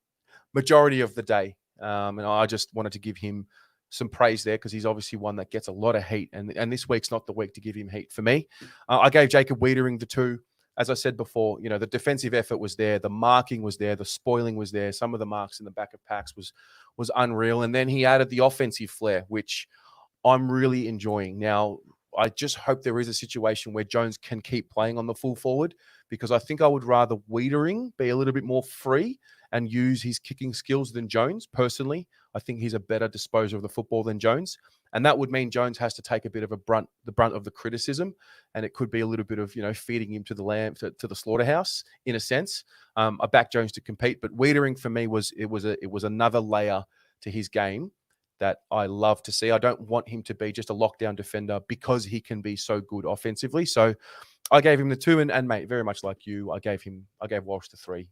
majority of the day. And I just wanted to give him some praise there because he's obviously one that gets a lot of heat. And this week's not the week to give him heat for me. I gave Jacob Wiedering the 2. As I said before, the defensive effort was there. The marking was there. The spoiling was there. Some of the marks in the back of packs was unreal. And then he added the offensive flair, which I'm really enjoying. Now, I just hope there is a situation where Jones can keep playing on the full forward because I think I would rather Wiedering be a little bit more free and use his kicking skills than Jones. Personally, I think he's a better disposer of the football than Jones. And that would mean Jones has to take a bit of the brunt of the criticism. And it could be a little bit of, feeding him to the lamb, to the slaughterhouse in a sense. I back Jones to compete, but Wiedering for me was another layer to his game that I love to see. I don't want him to be just a lockdown defender because he can be so good offensively. So I gave him the 2 and mate, very much like you, I gave Walsh the 3.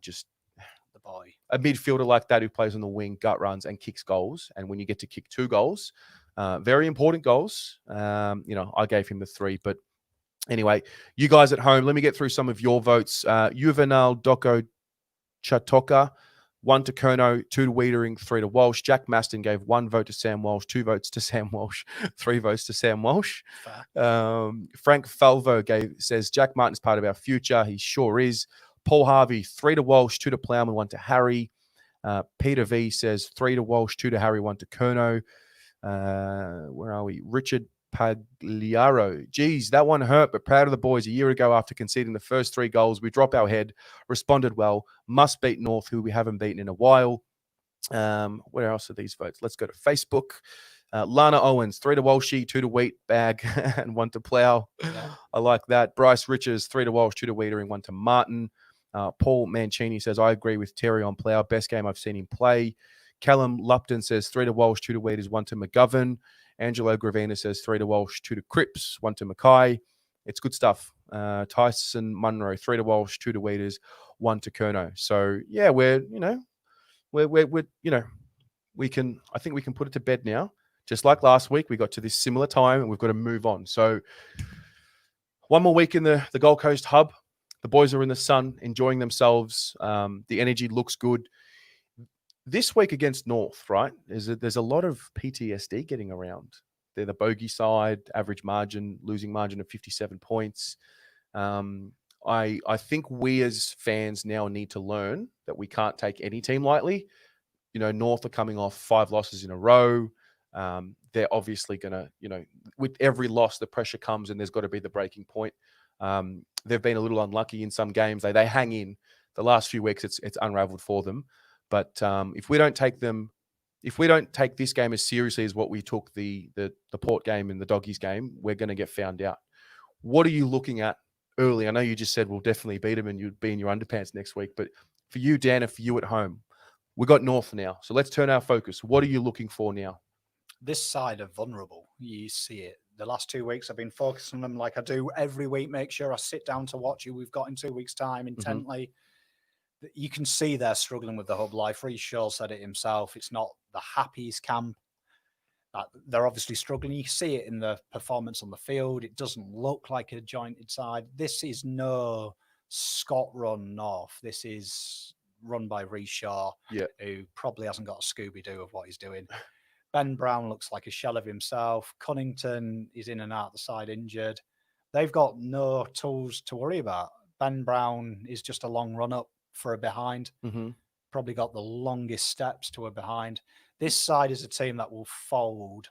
Just the boy. A midfielder like that who plays on the wing, gut runs and kicks goals. And when you get to kick 2 goals, very important goals, I gave him the 3. But anyway, you guys at home, let me get through some of your votes. Juvenal Doko Chatoka, 1 to Kerno, 2 to Wiedering, 3 to Walsh. Jack Maston gave 1 vote to Sam Walsh, 2 votes to Sam Walsh, 3 votes to Sam Walsh. Frank Falvo says, Jack Martin's part of our future. He sure is. Paul Harvey, 3 to Walsh, 2 to Plowman, 1 to Harry. Peter V says 3 to Walsh, 2 to Harry, 1 to Kerno. Where are we? Richard Pagliaro. Geez, that one hurt, but proud of the boys. A year ago, after conceding the first 3 goals, we drop our head, responded well, must beat North, who we haven't beaten in a while. Where else are these votes? Let's go to Facebook. Lana Owens, 3 to Walshy, 2 to Wheat Bag, and 1 to Plow. Yeah. I like that. Bryce Richards, 3 to Walsh, 2 to Wiedering, 1 to Martin. Paul Mancini says, I agree with Terry on Plow. Best game I've seen him play. Callum Lupton says 3 to Walsh, 2 to Wieders, 1 to McGovern. Angelo Gravina says 3 to Walsh, 2 to Cripps, 1 to Mackay. It's good stuff. Tyson Munro, 3 to Walsh, 2 to Wieders, 1 to Kerno. So yeah, I think we can put it to bed now. Just like last week, we got to this similar time and we've got to move on. So one more week in the Gold Coast hub. The boys are in the sun, enjoying themselves. The energy looks good. This week against North, right, there's a lot of PTSD getting around. They're the bogey side, average margin, losing margin of 57 points. I think we as fans now need to learn that we can't take any team lightly. North are coming off 5 losses in a row. They're obviously going to, with every loss, the pressure comes and there's got to be the breaking point. They've been a little unlucky in some games. They hang in. The last few weeks, it's unraveled for them. But if we don't take this game as seriously as what we took the Port game and the Doggies game, we're going to get found out. What are you looking at early? I know you just said we'll definitely beat them and you'd be in your underpants next week. But for you, Dan, and for you at home, we got North now. So let's turn our focus. What are you looking for now? This side are vulnerable. You see it. The last 2 weeks, I've been focusing on them like I do every week. Make sure I sit down to watch who we've got in 2 weeks' time intently. You can see they're struggling with the hub life. Reece Shaw said it himself. It's not the happiest camp. They're obviously struggling. You see it in the performance on the field. It doesn't look like a jointed side. This is no Scott run North. This is run by Reece Shaw, who probably hasn't got a Scooby-Doo of what he's doing. Ben Brown looks like a shell of himself. Cunnington is in and out the side injured. They've got no tools to worry about. Ben Brown is just a long run up for a behind. Probably got the longest steps to a behind. This side is a team that will fold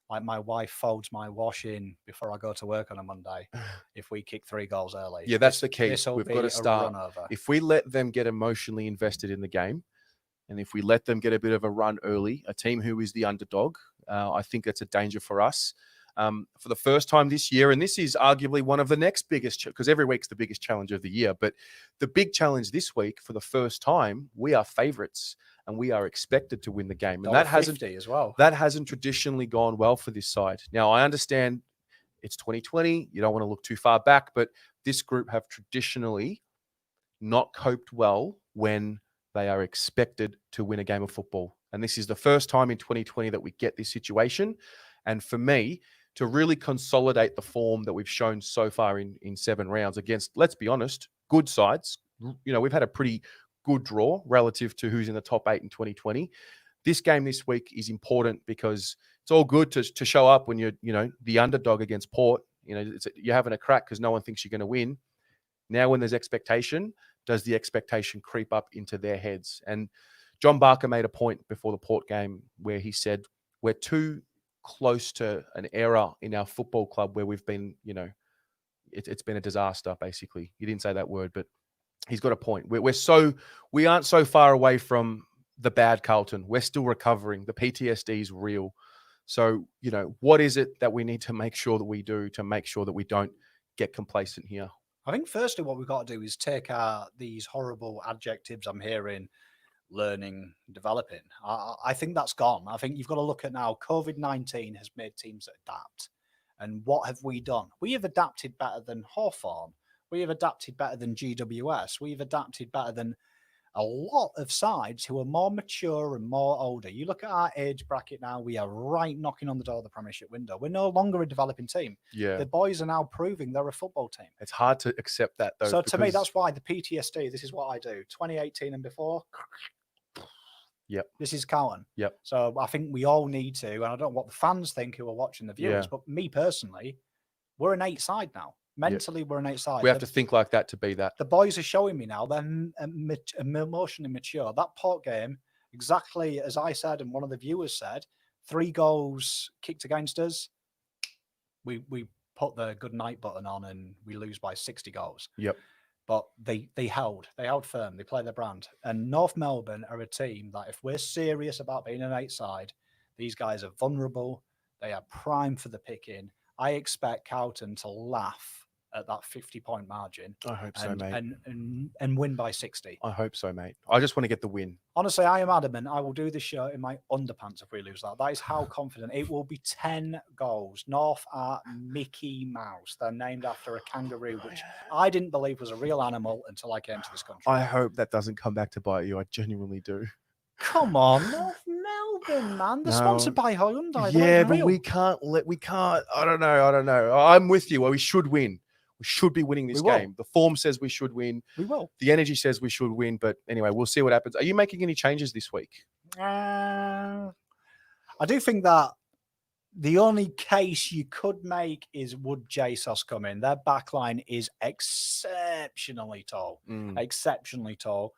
like my wife folds my washing before I go to work on a Monday if we kick 3 goals early. Yeah, that's the key. We've got to start. Run-over. If we let them get emotionally invested in the game, and if we let them get a bit of a run early, a team who is the underdog, I think that's a danger for us. For the first time this year, and this is arguably one of the next biggest, because every week's the biggest challenge of the year, but the big challenge this week, for the first time, we are favourites and we are expected to win the game. And that hasn't traditionally gone well for this side. Now, I understand it's 2020. You don't want to look too far back, but this group have traditionally not coped well when they are expected to win a game of football. And this is the first time in 2020 that we get this situation. And for me, to really consolidate the form that we've shown so far in 7 rounds against, let's be honest, good sides. You know, we've had a pretty good draw relative to who's in the top 8 in 2020. This game this week is important because it's all good to show up when you're, the underdog against Port. You're having a crack because no one thinks you're going to win. Now, when there's expectation, does the expectation creep up into their heads? And John Barker made a point before the Port game where he said, we're too close to an era in our football club where we've been, it's been a disaster, basically. He didn't say that word, but he's got a point. We aren't so far away from the bad Carlton. We're still recovering. The PTSD is real. So, what is it that we need to make sure that we do to make sure that we don't get complacent here? I think firstly what we've got to do is take these horrible adjectives I'm hearing, learning, developing. I think that's gone. I think you've got to look at now, COVID-19 has made teams adapt. And what have we done? We have adapted better than Hawthorn. We have adapted better than GWS. We've adapted better than a lot of sides who are more mature and more older. You look at our age bracket now, we are right knocking on the door of the Premiership window. We're no longer a developing team. Yeah. The boys are now proving they're a football team. It's hard to accept that, though. So to me, that's why the PTSD, this is what I do. 2018 and before. Yep. This is Carlton. Yep. So I think we all need to, and I don't know what the fans think who are watching the viewers, but me personally, we're an 8 side now. Mentally, we're an 8 side. We have to think like that to be that. The boys are showing me now they're emotionally mature. That Port game, exactly as I said and one of the viewers said, 3 goals kicked against us. We put the good night button on and we lose by 60 goals. Yep. But they held firm. They play their brand. And North Melbourne are a team that if we're serious about being an 8 side, these guys are vulnerable. They are prime for the picking. I expect Carlton to laugh at that 50-point margin. I hope so, mate. And win by 60. I hope so, mate. I just want to get the win. Honestly, I am adamant. I will do this show in my underpants if we lose that. That is how confident. It will be 10 goals. North are Mickey Mouse. They're named after a kangaroo, which I didn't believe was a real animal until I came to this country. I hope that doesn't come back to bite you. I genuinely do. Come on, North Melbourne, man. They're sponsored by Hyundai. Yeah, but we can't. I don't know. I'm with you. Well, we should win. We should be winning this game. The form says we should win. We will. The energy says we should win. But anyway, we'll see what happens. Are you making any changes this week? I do think that the only case you could make is would JSOS come in? Their backline is exceptionally tall. Exceptionally tall.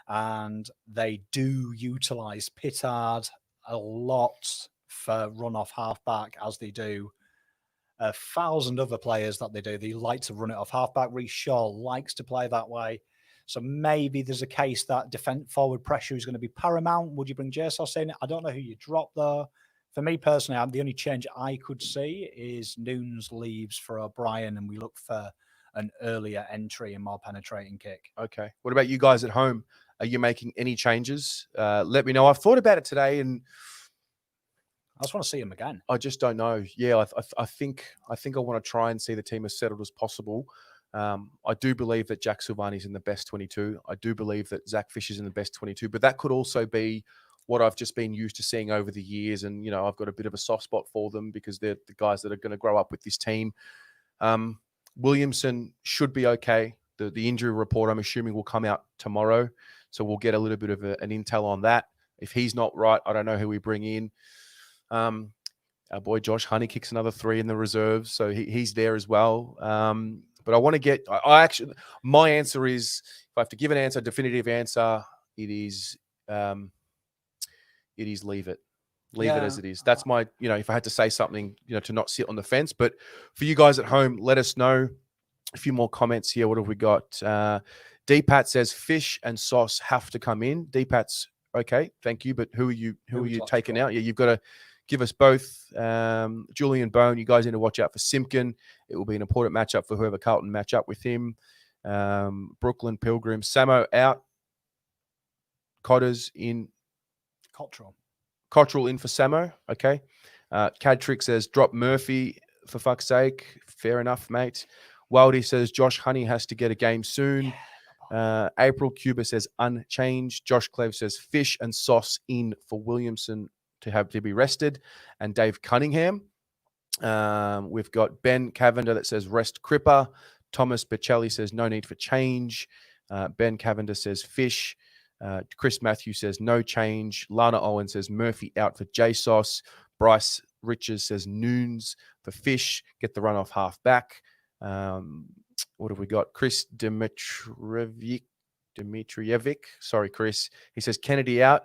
And they do utilize Pittard a lot for run-off halfback, as they do 1,000 other players that they do. They like to run it off halfback. Reece Shaw likes to play that way. So maybe there's a case that defense forward pressure is going to be paramount. Would you bring Jesus in? I don't know who you drop though. For me personally, the only change I could see is Nunes leaves for O'Brien and we look for an earlier entry and more penetrating kick. Okay. What about you guys at home? Are you making any changes? Let me know. I've thought about it today and I just want to see him again. I just don't know. Yeah, I think I want to try and see the team as settled as possible. I do believe that Jack Silvani's in the best 22. I do believe that Zach Fisher's in the best 22, but that could also be what I've just been used to seeing over the years. And, I've got a bit of a soft spot for them because they're the guys that are going to grow up with this team. Williamson should be okay. The injury report, I'm assuming, will come out tomorrow. So we'll get a little bit of an intel on that. If he's not right, I don't know who we bring in. Our boy Josh Honey kicks another 3 in the reserves. So he's there as well. But I want to get, my answer is, if I have to give an answer, definitive answer, it is leave it. Leave it as it is. That's my, if I had to say something, to not sit on the fence. But for you guys at home, let us know. A few more comments here. What have we got? D-Pat says fish and sauce have to come in. D-Pat's okay, thank you. But who are you taking out? Yeah, you've got to give us both. Julian Bone, you guys need to watch out for Simpkin. It will be an important matchup for whoever Carlton match up with him. Brooklyn Pilgrim, Samo out. Cotters in. Cottrell in for Samo. Okay. Cadtrick says drop Murphy for fuck's sake. Fair enough, mate. Wildy says Josh Honey has to get a game soon. April Cuba says unchanged. Josh Cleve says fish and sauce in for Williamson to be rested. And Dave Cunningham. We've got Ben Cavender that says rest Cripper. Thomas Bichelli says no need for change. Ben Cavender says fish. Chris Matthews says no change. Lana Owen says Murphy out for JSOS. Bryce Richards says Nunes for fish. Get the runoff half back. What have we got? Chris Dimitrievic. Sorry, Chris. He says Kennedy out.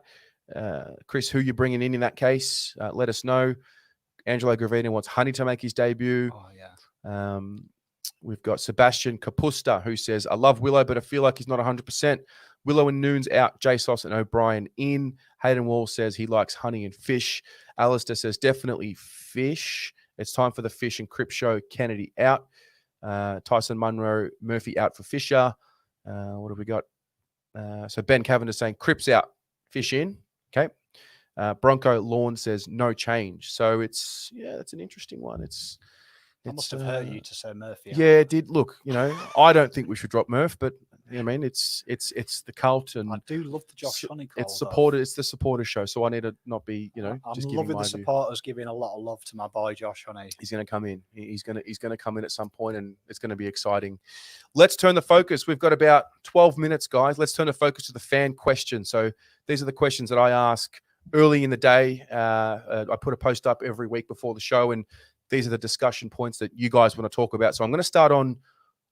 Chris, who you bringing in that case? Let us know. Angelo Gravina wants Honey to make his debut. Oh, yeah. We've got Sebastian Capusta, who says, I love Willow, but I feel like he's not 100%. Willow and Nunes out. JSOS and O'Brien in. Hayden Wall says he likes honey and fish. Alistair says definitely fish. It's time for the fish and Crip show. Kennedy out. Tyson Munro, Murphy out for Fisher. What have we got? So Ben Cavendish saying Crip's out, fish in. Okay. Bronco Lawn says no change. So it's an interesting one. I must have hurt you to say Murphy. Yeah, it did. Look, I don't think we should drop Murph, but I mean, it's the Carlton. I do love the Josh Honey call. It's the supporter show, so I need to not be, I'm just loving the supporters giving a lot of love to my boy Josh Honey. He's going to come in. He's going to come in at some point, and it's going to be exciting. Let's turn the focus. We've got about 12 minutes, guys. Let's turn the focus to the fan questions. So these are the questions that I ask early in the day. I put a post up every week before the show, and these are the discussion points that you guys want to talk about. So I'm going to start on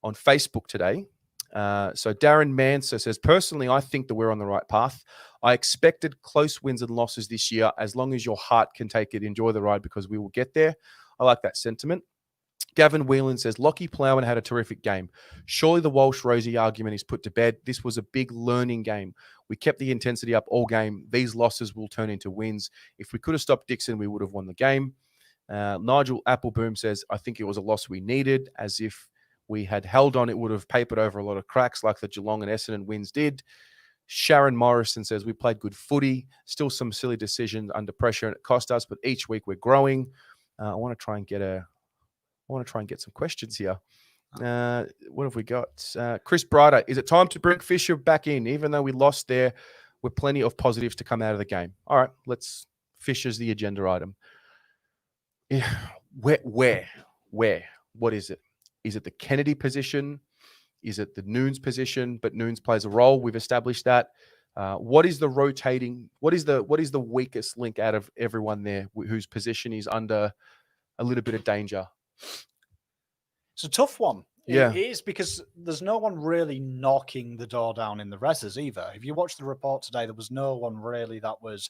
Facebook today. So Darren Manser says, personally, I think that we're on the right path. I expected close wins and losses this year. As long as your heart can take it, enjoy the ride because we will get there. I like that sentiment. Gavin Whelan says, Lockie Plowman had a terrific game. Surely the Walsh-Rosie argument is put to bed. This was a big learning game. We kept the intensity up all game. These losses will turn into wins. If we could have stopped Dixon, we would have won the game. Nigel Appleboom says, I think it was a loss we needed. As if we had held on, it would have papered over a lot of cracks like the Geelong and Essendon wins did. Sharon Morrison says, we played good footy. Still some silly decisions under pressure, and it cost us, but each week we're growing. I want to try and get some questions here. What have we got? Chris Brighter, is it time to bring Fisher back in? Even though we lost there, with plenty of positives to come out of the game. All right, Fisher's the agenda item. Yeah, where? What is it? Is it the Kennedy position? Is it the Nunes position? But Nunes plays a role. We've established that. What is the rotating? What is the weakest link out of everyone there whose position is under a little bit of danger? It's a tough one. Yeah. It is, because there's no one really knocking the door down in the reses either. If you watch the report today, there was no one really that was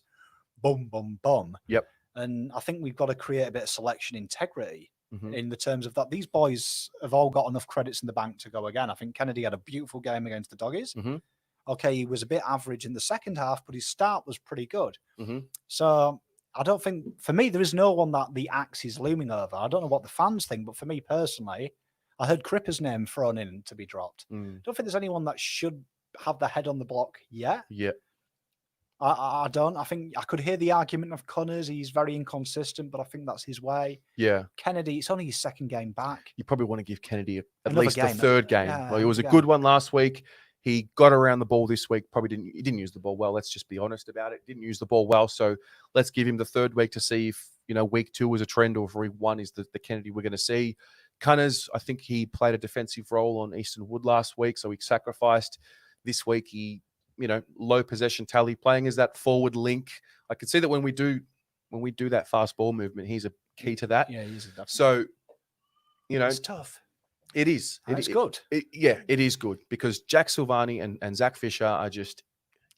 boom, boom, boom. Yep. And I think we've got to create a bit of selection integrity. in the terms of that these boys have all got enough credits in the bank to go again. I think Kennedy had a beautiful game against the Doggies. Okay, he was a bit average in the second half, but his start was pretty good. So I don't think, for me, there is no one that the axe is looming over. I don't know what the fans think, but for me personally, I heard Cripper's name thrown in to be dropped. I don't think there's anyone that should have their head on the block yet. Yeah. I don't. I think I could hear the argument of Connors. He's very inconsistent, but I think that's his way. Yeah. Kennedy, it's only his second game back. You probably want to give Kennedy at Another least game. the third game. Yeah, Like, it was a good one last week. He got around the ball this week. He didn't use the ball well. Let's just be honest about it. Didn't use the ball well. So let's give him the third week to see if, week 2 was a trend or if week 1 is the Kennedy we're going to see. Cunners, I think he played a defensive role on Eastern Wood last week, so he sacrificed. This week, he, low possession tally, playing as that forward link. I can see that when we do that fast ball movement, he's a key to that. Yeah, he's a so, it's tough. It is. It's good. It is good because Jack Silvani and Zach Fisher are just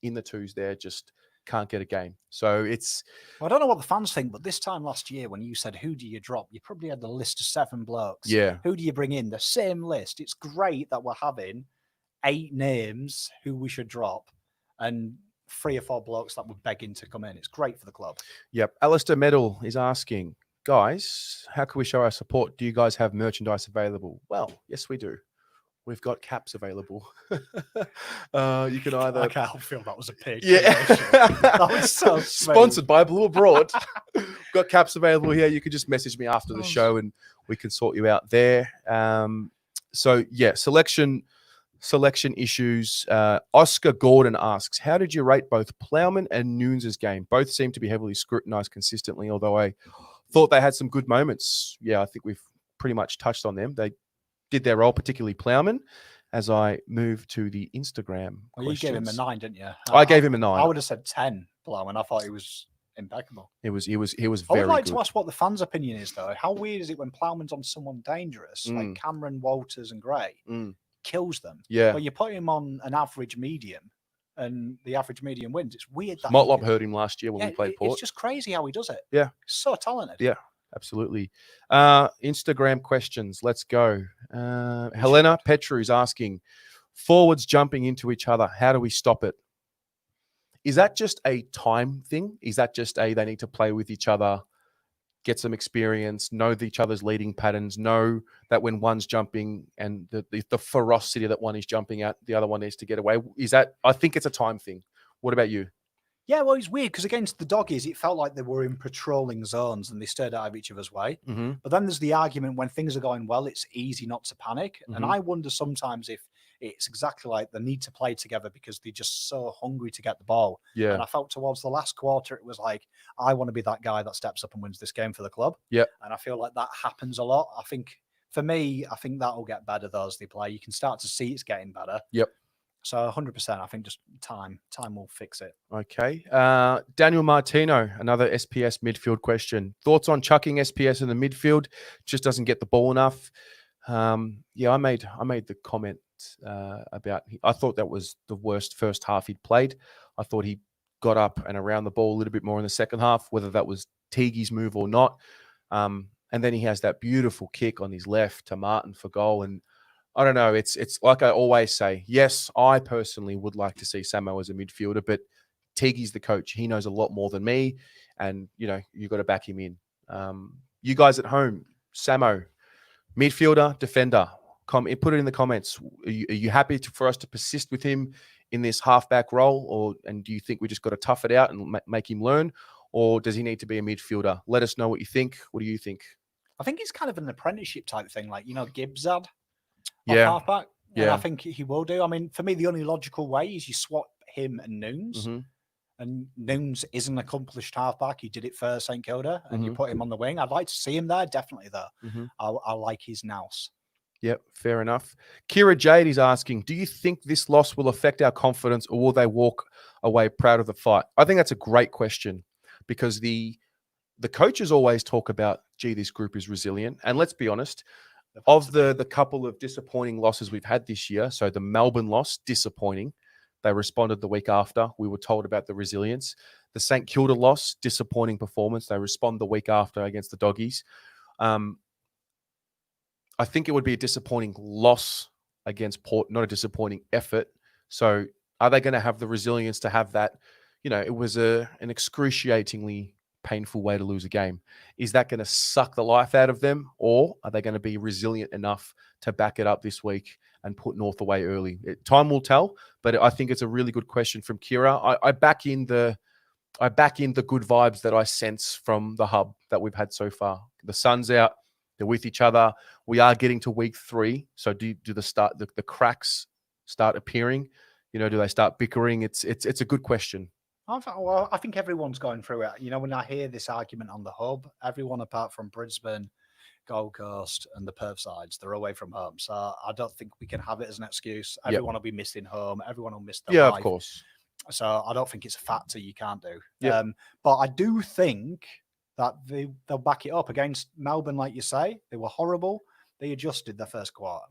in the twos there, just can't get a game. So it's... Well, I don't know what the fans think, but this time last year when you said, who do you drop? You probably had the list of 7 blokes. Yeah. Who do you bring in? The same list. It's great that we're having 8 names who we should drop and 3 or 4 blokes that were begging to come in. It's great for the club. Yep. Alistair Medal is asking, guys, how can we show our support? Do you guys have merchandise available? Well, yes, we do. We've got caps available. You can either... I can't feel that was a pig. Yeah. That was so sponsored by Blue Abroad. Got caps available here. You can just message me after the show and we can sort you out there. So, yeah, selection issues. Oscar Gordon asks, how did you rate both Plowman and Nunes' game? Both seem to be heavily scrutinized consistently, although I thought they had some good moments. Yeah, I think we've pretty much touched on them. They did their role, particularly Plowman, as I move to the Instagram Well, questions. you gave him a 9, didn't you? I gave him a 9. I would have said 10, Plowman. I thought he was impeccable. He was very good. I would like to ask what the fans' opinion is, though. How weird is it when Plowman's on someone dangerous, like Cameron, Walters and Gray, kills them? Yeah. But you put him on an average medium, and the average medium wins. It's weird that... Motlop hurt him last year when we played Port. It's just crazy how he does it. Yeah. So talented. Yeah. Absolutely. Instagram questions. Let's go. Helena Petru is asking, forwards jumping into each other. How do we stop it? Is that just a time thing? Is that just they need to play with each other, get some experience, know each other's leading patterns, know that when one's jumping and the ferocity that one is jumping at, the other one needs to get away? I think it's a time thing. What about you? Yeah, well, it's weird because against the Doggies, it felt like they were in patrolling zones and they stayed out of each other's way. But then there's the argument when things are going well, it's easy not to panic. And I wonder sometimes if it's exactly like the need to play together because they're just so hungry to get the ball. Yeah. And I felt towards the last quarter, it was like, I want to be that guy that steps up and wins this game for the club. Yeah. And I feel like that happens a lot. I think for me, that'll get better though as they play. You can start to see it's getting better. Yep. So 100%, I think just time will fix it. Okay. Daniel Martino, another SPS midfield question. Thoughts on chucking SPS in the midfield? Just doesn't get the ball enough. Yeah, I made the comment about, I thought that was the worst first half he'd played. I thought he got up and around the ball a little bit more in the second half, whether that was Teague's move or not. And then he has that beautiful kick on his left to Martin for goal. And I don't know. It's like I always say, yes, I personally would like to see Samo as a midfielder, but Teague's the coach. He knows a lot more than me. And, you've got to back him in. You guys at home, Samo, midfielder, defender, put it in the comments. Are you happy for us to persist with him in this halfback role? And do you think we just got to tough it out and make him learn? Or does he need to be a midfielder? Let us know what you think. What do you think? I think it's kind of an apprenticeship type thing, like, Gibbs had. Yeah. Halfback. Yeah. And I think he will do. I mean, for me, the only logical way is you swap him and Nunes. And Nunes is an accomplished halfback. He did it for St Kilda, and you put him on the wing. I'd like to see him there, definitely, though. I like his nous. Yep, fair enough. Kira Jade is asking, do you think this loss will affect our confidence, or will they walk away proud of the fight? I think that's a great question because the coaches always talk about, gee, this group is resilient. And let's be honest, of the couple of disappointing losses we've had this year, so the Melbourne loss, disappointing. They responded the week after. We were told about the resilience. The St Kilda loss, disappointing performance. They respond the week after against the Doggies. I think it would be a disappointing loss against Port, not a disappointing effort. So are they going to have the resilience to have that? It was an excruciatingly painful way to lose a game. Is that going to suck the life out of them, or are they going to be resilient enough to back it up this week and put North away early? Time will tell, but I think it's a really good question from Kira. I back in the good vibes that I sense from the hub that we've had so far. The sun's out, they're with each other. We are getting to week 3. So do the cracks start appearing? Do they start bickering? It's a good question. I think everyone's going through it. When I hear this argument on the hub, everyone apart from Brisbane, Gold Coast, and the Perth sides, they're away from home. So I don't think we can have it as an excuse. Everyone will be missing home. Everyone will miss their life. Of course. So I don't think it's a factor you can't do. Yeah. But I do think that they'll back it up against Melbourne, like you say. They were horrible. They adjusted their first quarter.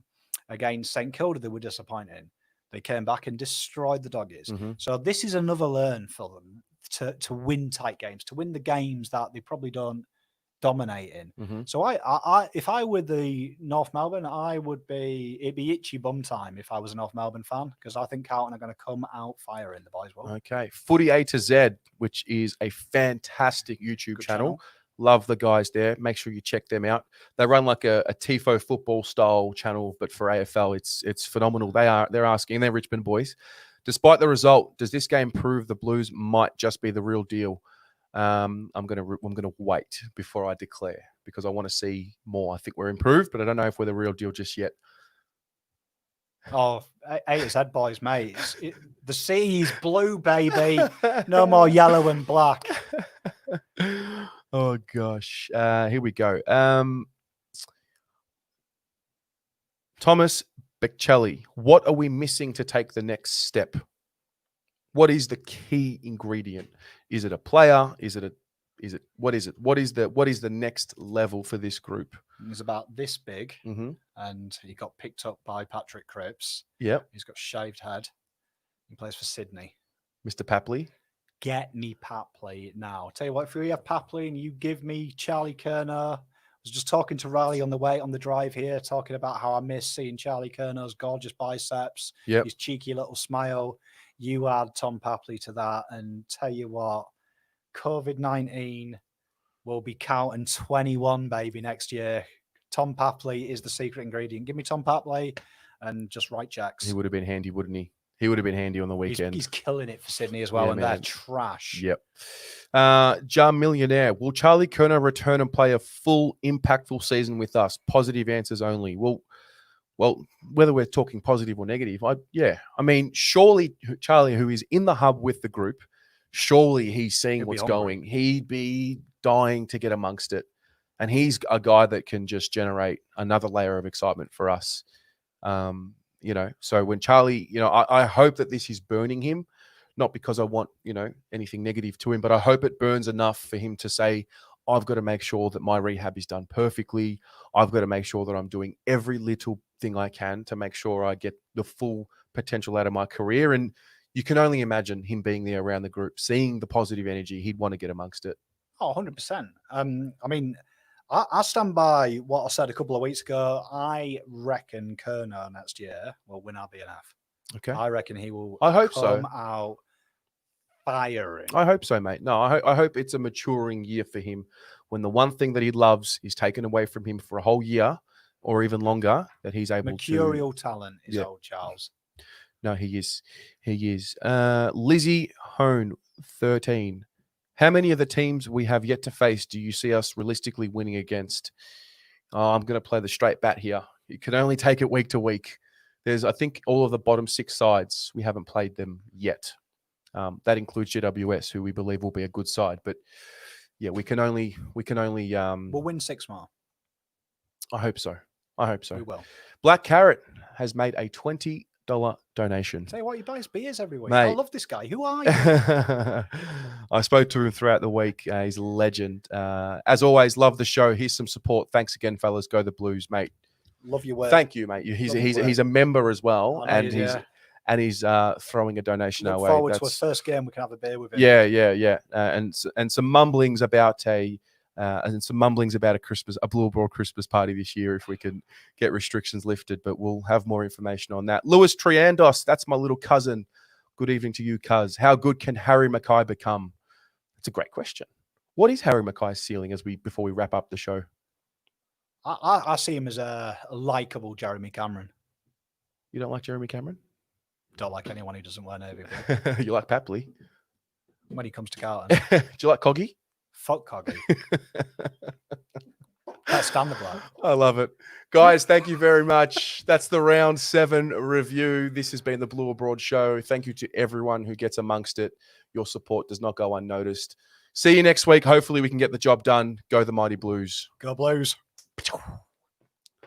Against St Kilda, they were disappointing. They came back and destroyed the Doggies. Mm-hmm. So this is another learn for them to win tight games, to win the games that they probably don't dominate in. Mm-hmm. So I if I were the North Melbourne, it'd be itchy bum time if I was a North Melbourne fan, because I think Carlton are going to come out firing, the boys will. Okay. Footy A to Z, which is a fantastic YouTube channel. Love the guys there. Make sure you check them out. They run like a TIFO football style channel, but for AFL, it's phenomenal. They're asking, they're Richmond boys. Despite the result, does this game prove the Blues might just be the real deal? I'm gonna wait before I declare, because I want to see more. I think we're improved, but I don't know if we're the real deal just yet. Oh, A to Z boys, mate. The sea is blue, baby. No more yellow and black. Oh gosh, here we go. Thomas Beccelli, what are we missing to take the next step? What is the key ingredient? Is it a player? What is it? What is the next level for this group? He's about this big, mm-hmm. and he got picked up by Patrick Cripps. Yep. He's got shaved head. He plays for Sydney. Mr. Papley. Get me Papley now. Tell you what, if we have Papley and you give me Charlie Kerner. I was just talking to Riley on the drive here, talking about how I miss seeing Charlie Kerner's gorgeous biceps, his cheeky little smile. You add Tom Papley to that, and tell you what, COVID-19 will be counting 21, baby, next year. Tom Papley is the secret ingredient. Give me Tom Papley and just write checks. He would have been handy, wouldn't he? He would have been handy on the weekend. He's killing it for Sydney as well, and they're trash. Yep. Jar Millionaire. Will Charlie Kerner return and play a full, impactful season with us? Positive answers only. Well, whether we're talking positive or negative, I mean, surely Charlie, who is in the hub with the group, surely he's seeing what's going. He'd be dying to get amongst it. And he's a guy that can just generate another layer of excitement for us. So when Charlie, I hope that this is burning him, not because I want, anything negative to him, but I hope it burns enough for him to say, I've got to make sure that my rehab is done perfectly. I've got to make sure that I'm doing every little thing I can to make sure I get the full potential out of my career. And you can only imagine him being there around the group, seeing the positive energy. He'd want to get amongst it. Oh, 100%. I mean, I stand by what I said a couple of weeks ago. I reckon Kerner next year will win our BNF. Okay. I reckon he will come out firing. I hope so, mate. No, I hope it's a maturing year for him, when the one thing that he loves is taken away from him for a whole year or even longer, that he's able mercurial talent is old Charles. No, he is. Lizzie Hone, 13. How many of the teams we have yet to face do you see us realistically winning against? I'm going to play the straight bat here. You can only take it week to week. There's, I think, all of the bottom 6 sides. We haven't played them yet. That includes GWS, who we believe will be a good side. But yeah, we can only. We'll win 6 more. I hope so. We will. Black Carrot has made a $20 donation. Tell you what, he buys beers every week. Mate. I love this guy. Who are you? I spoke to him throughout the week. He's a legend. As always, love the show. Here's some support. Thanks again, fellas. Go the Blues, mate. Love your work. Thank you, mate. He's a member as well, and he's throwing a donation our way. Look forward to a first game. We can have a beer with him. Yeah. And some mumblings about a and some mumblings about a Blue Abroad Christmas party this year if we can get restrictions lifted. But we'll have more information on that. Lewis Triandos, that's my little cousin. Good evening to you, cuz. How good can Harry Mackay become? It's a great question. What is Harry Mackay's ceiling before we wrap up the show? I see him as a likable Jeremy Cameron. You don't like Jeremy Cameron? Don't like anyone who doesn't wear navy blue. You like Papley? When he comes to Carlton. Do you like Coggy? Fuck Coggy. Can't stand the bloke. I love it. Guys, thank you very much. That's the round 7 review. This has been the Blue Abroad Show. Thank you to everyone who gets amongst it. Your support does not go unnoticed. See you next week. Hopefully we can get the job done. Go the Mighty Blues. Go Blues.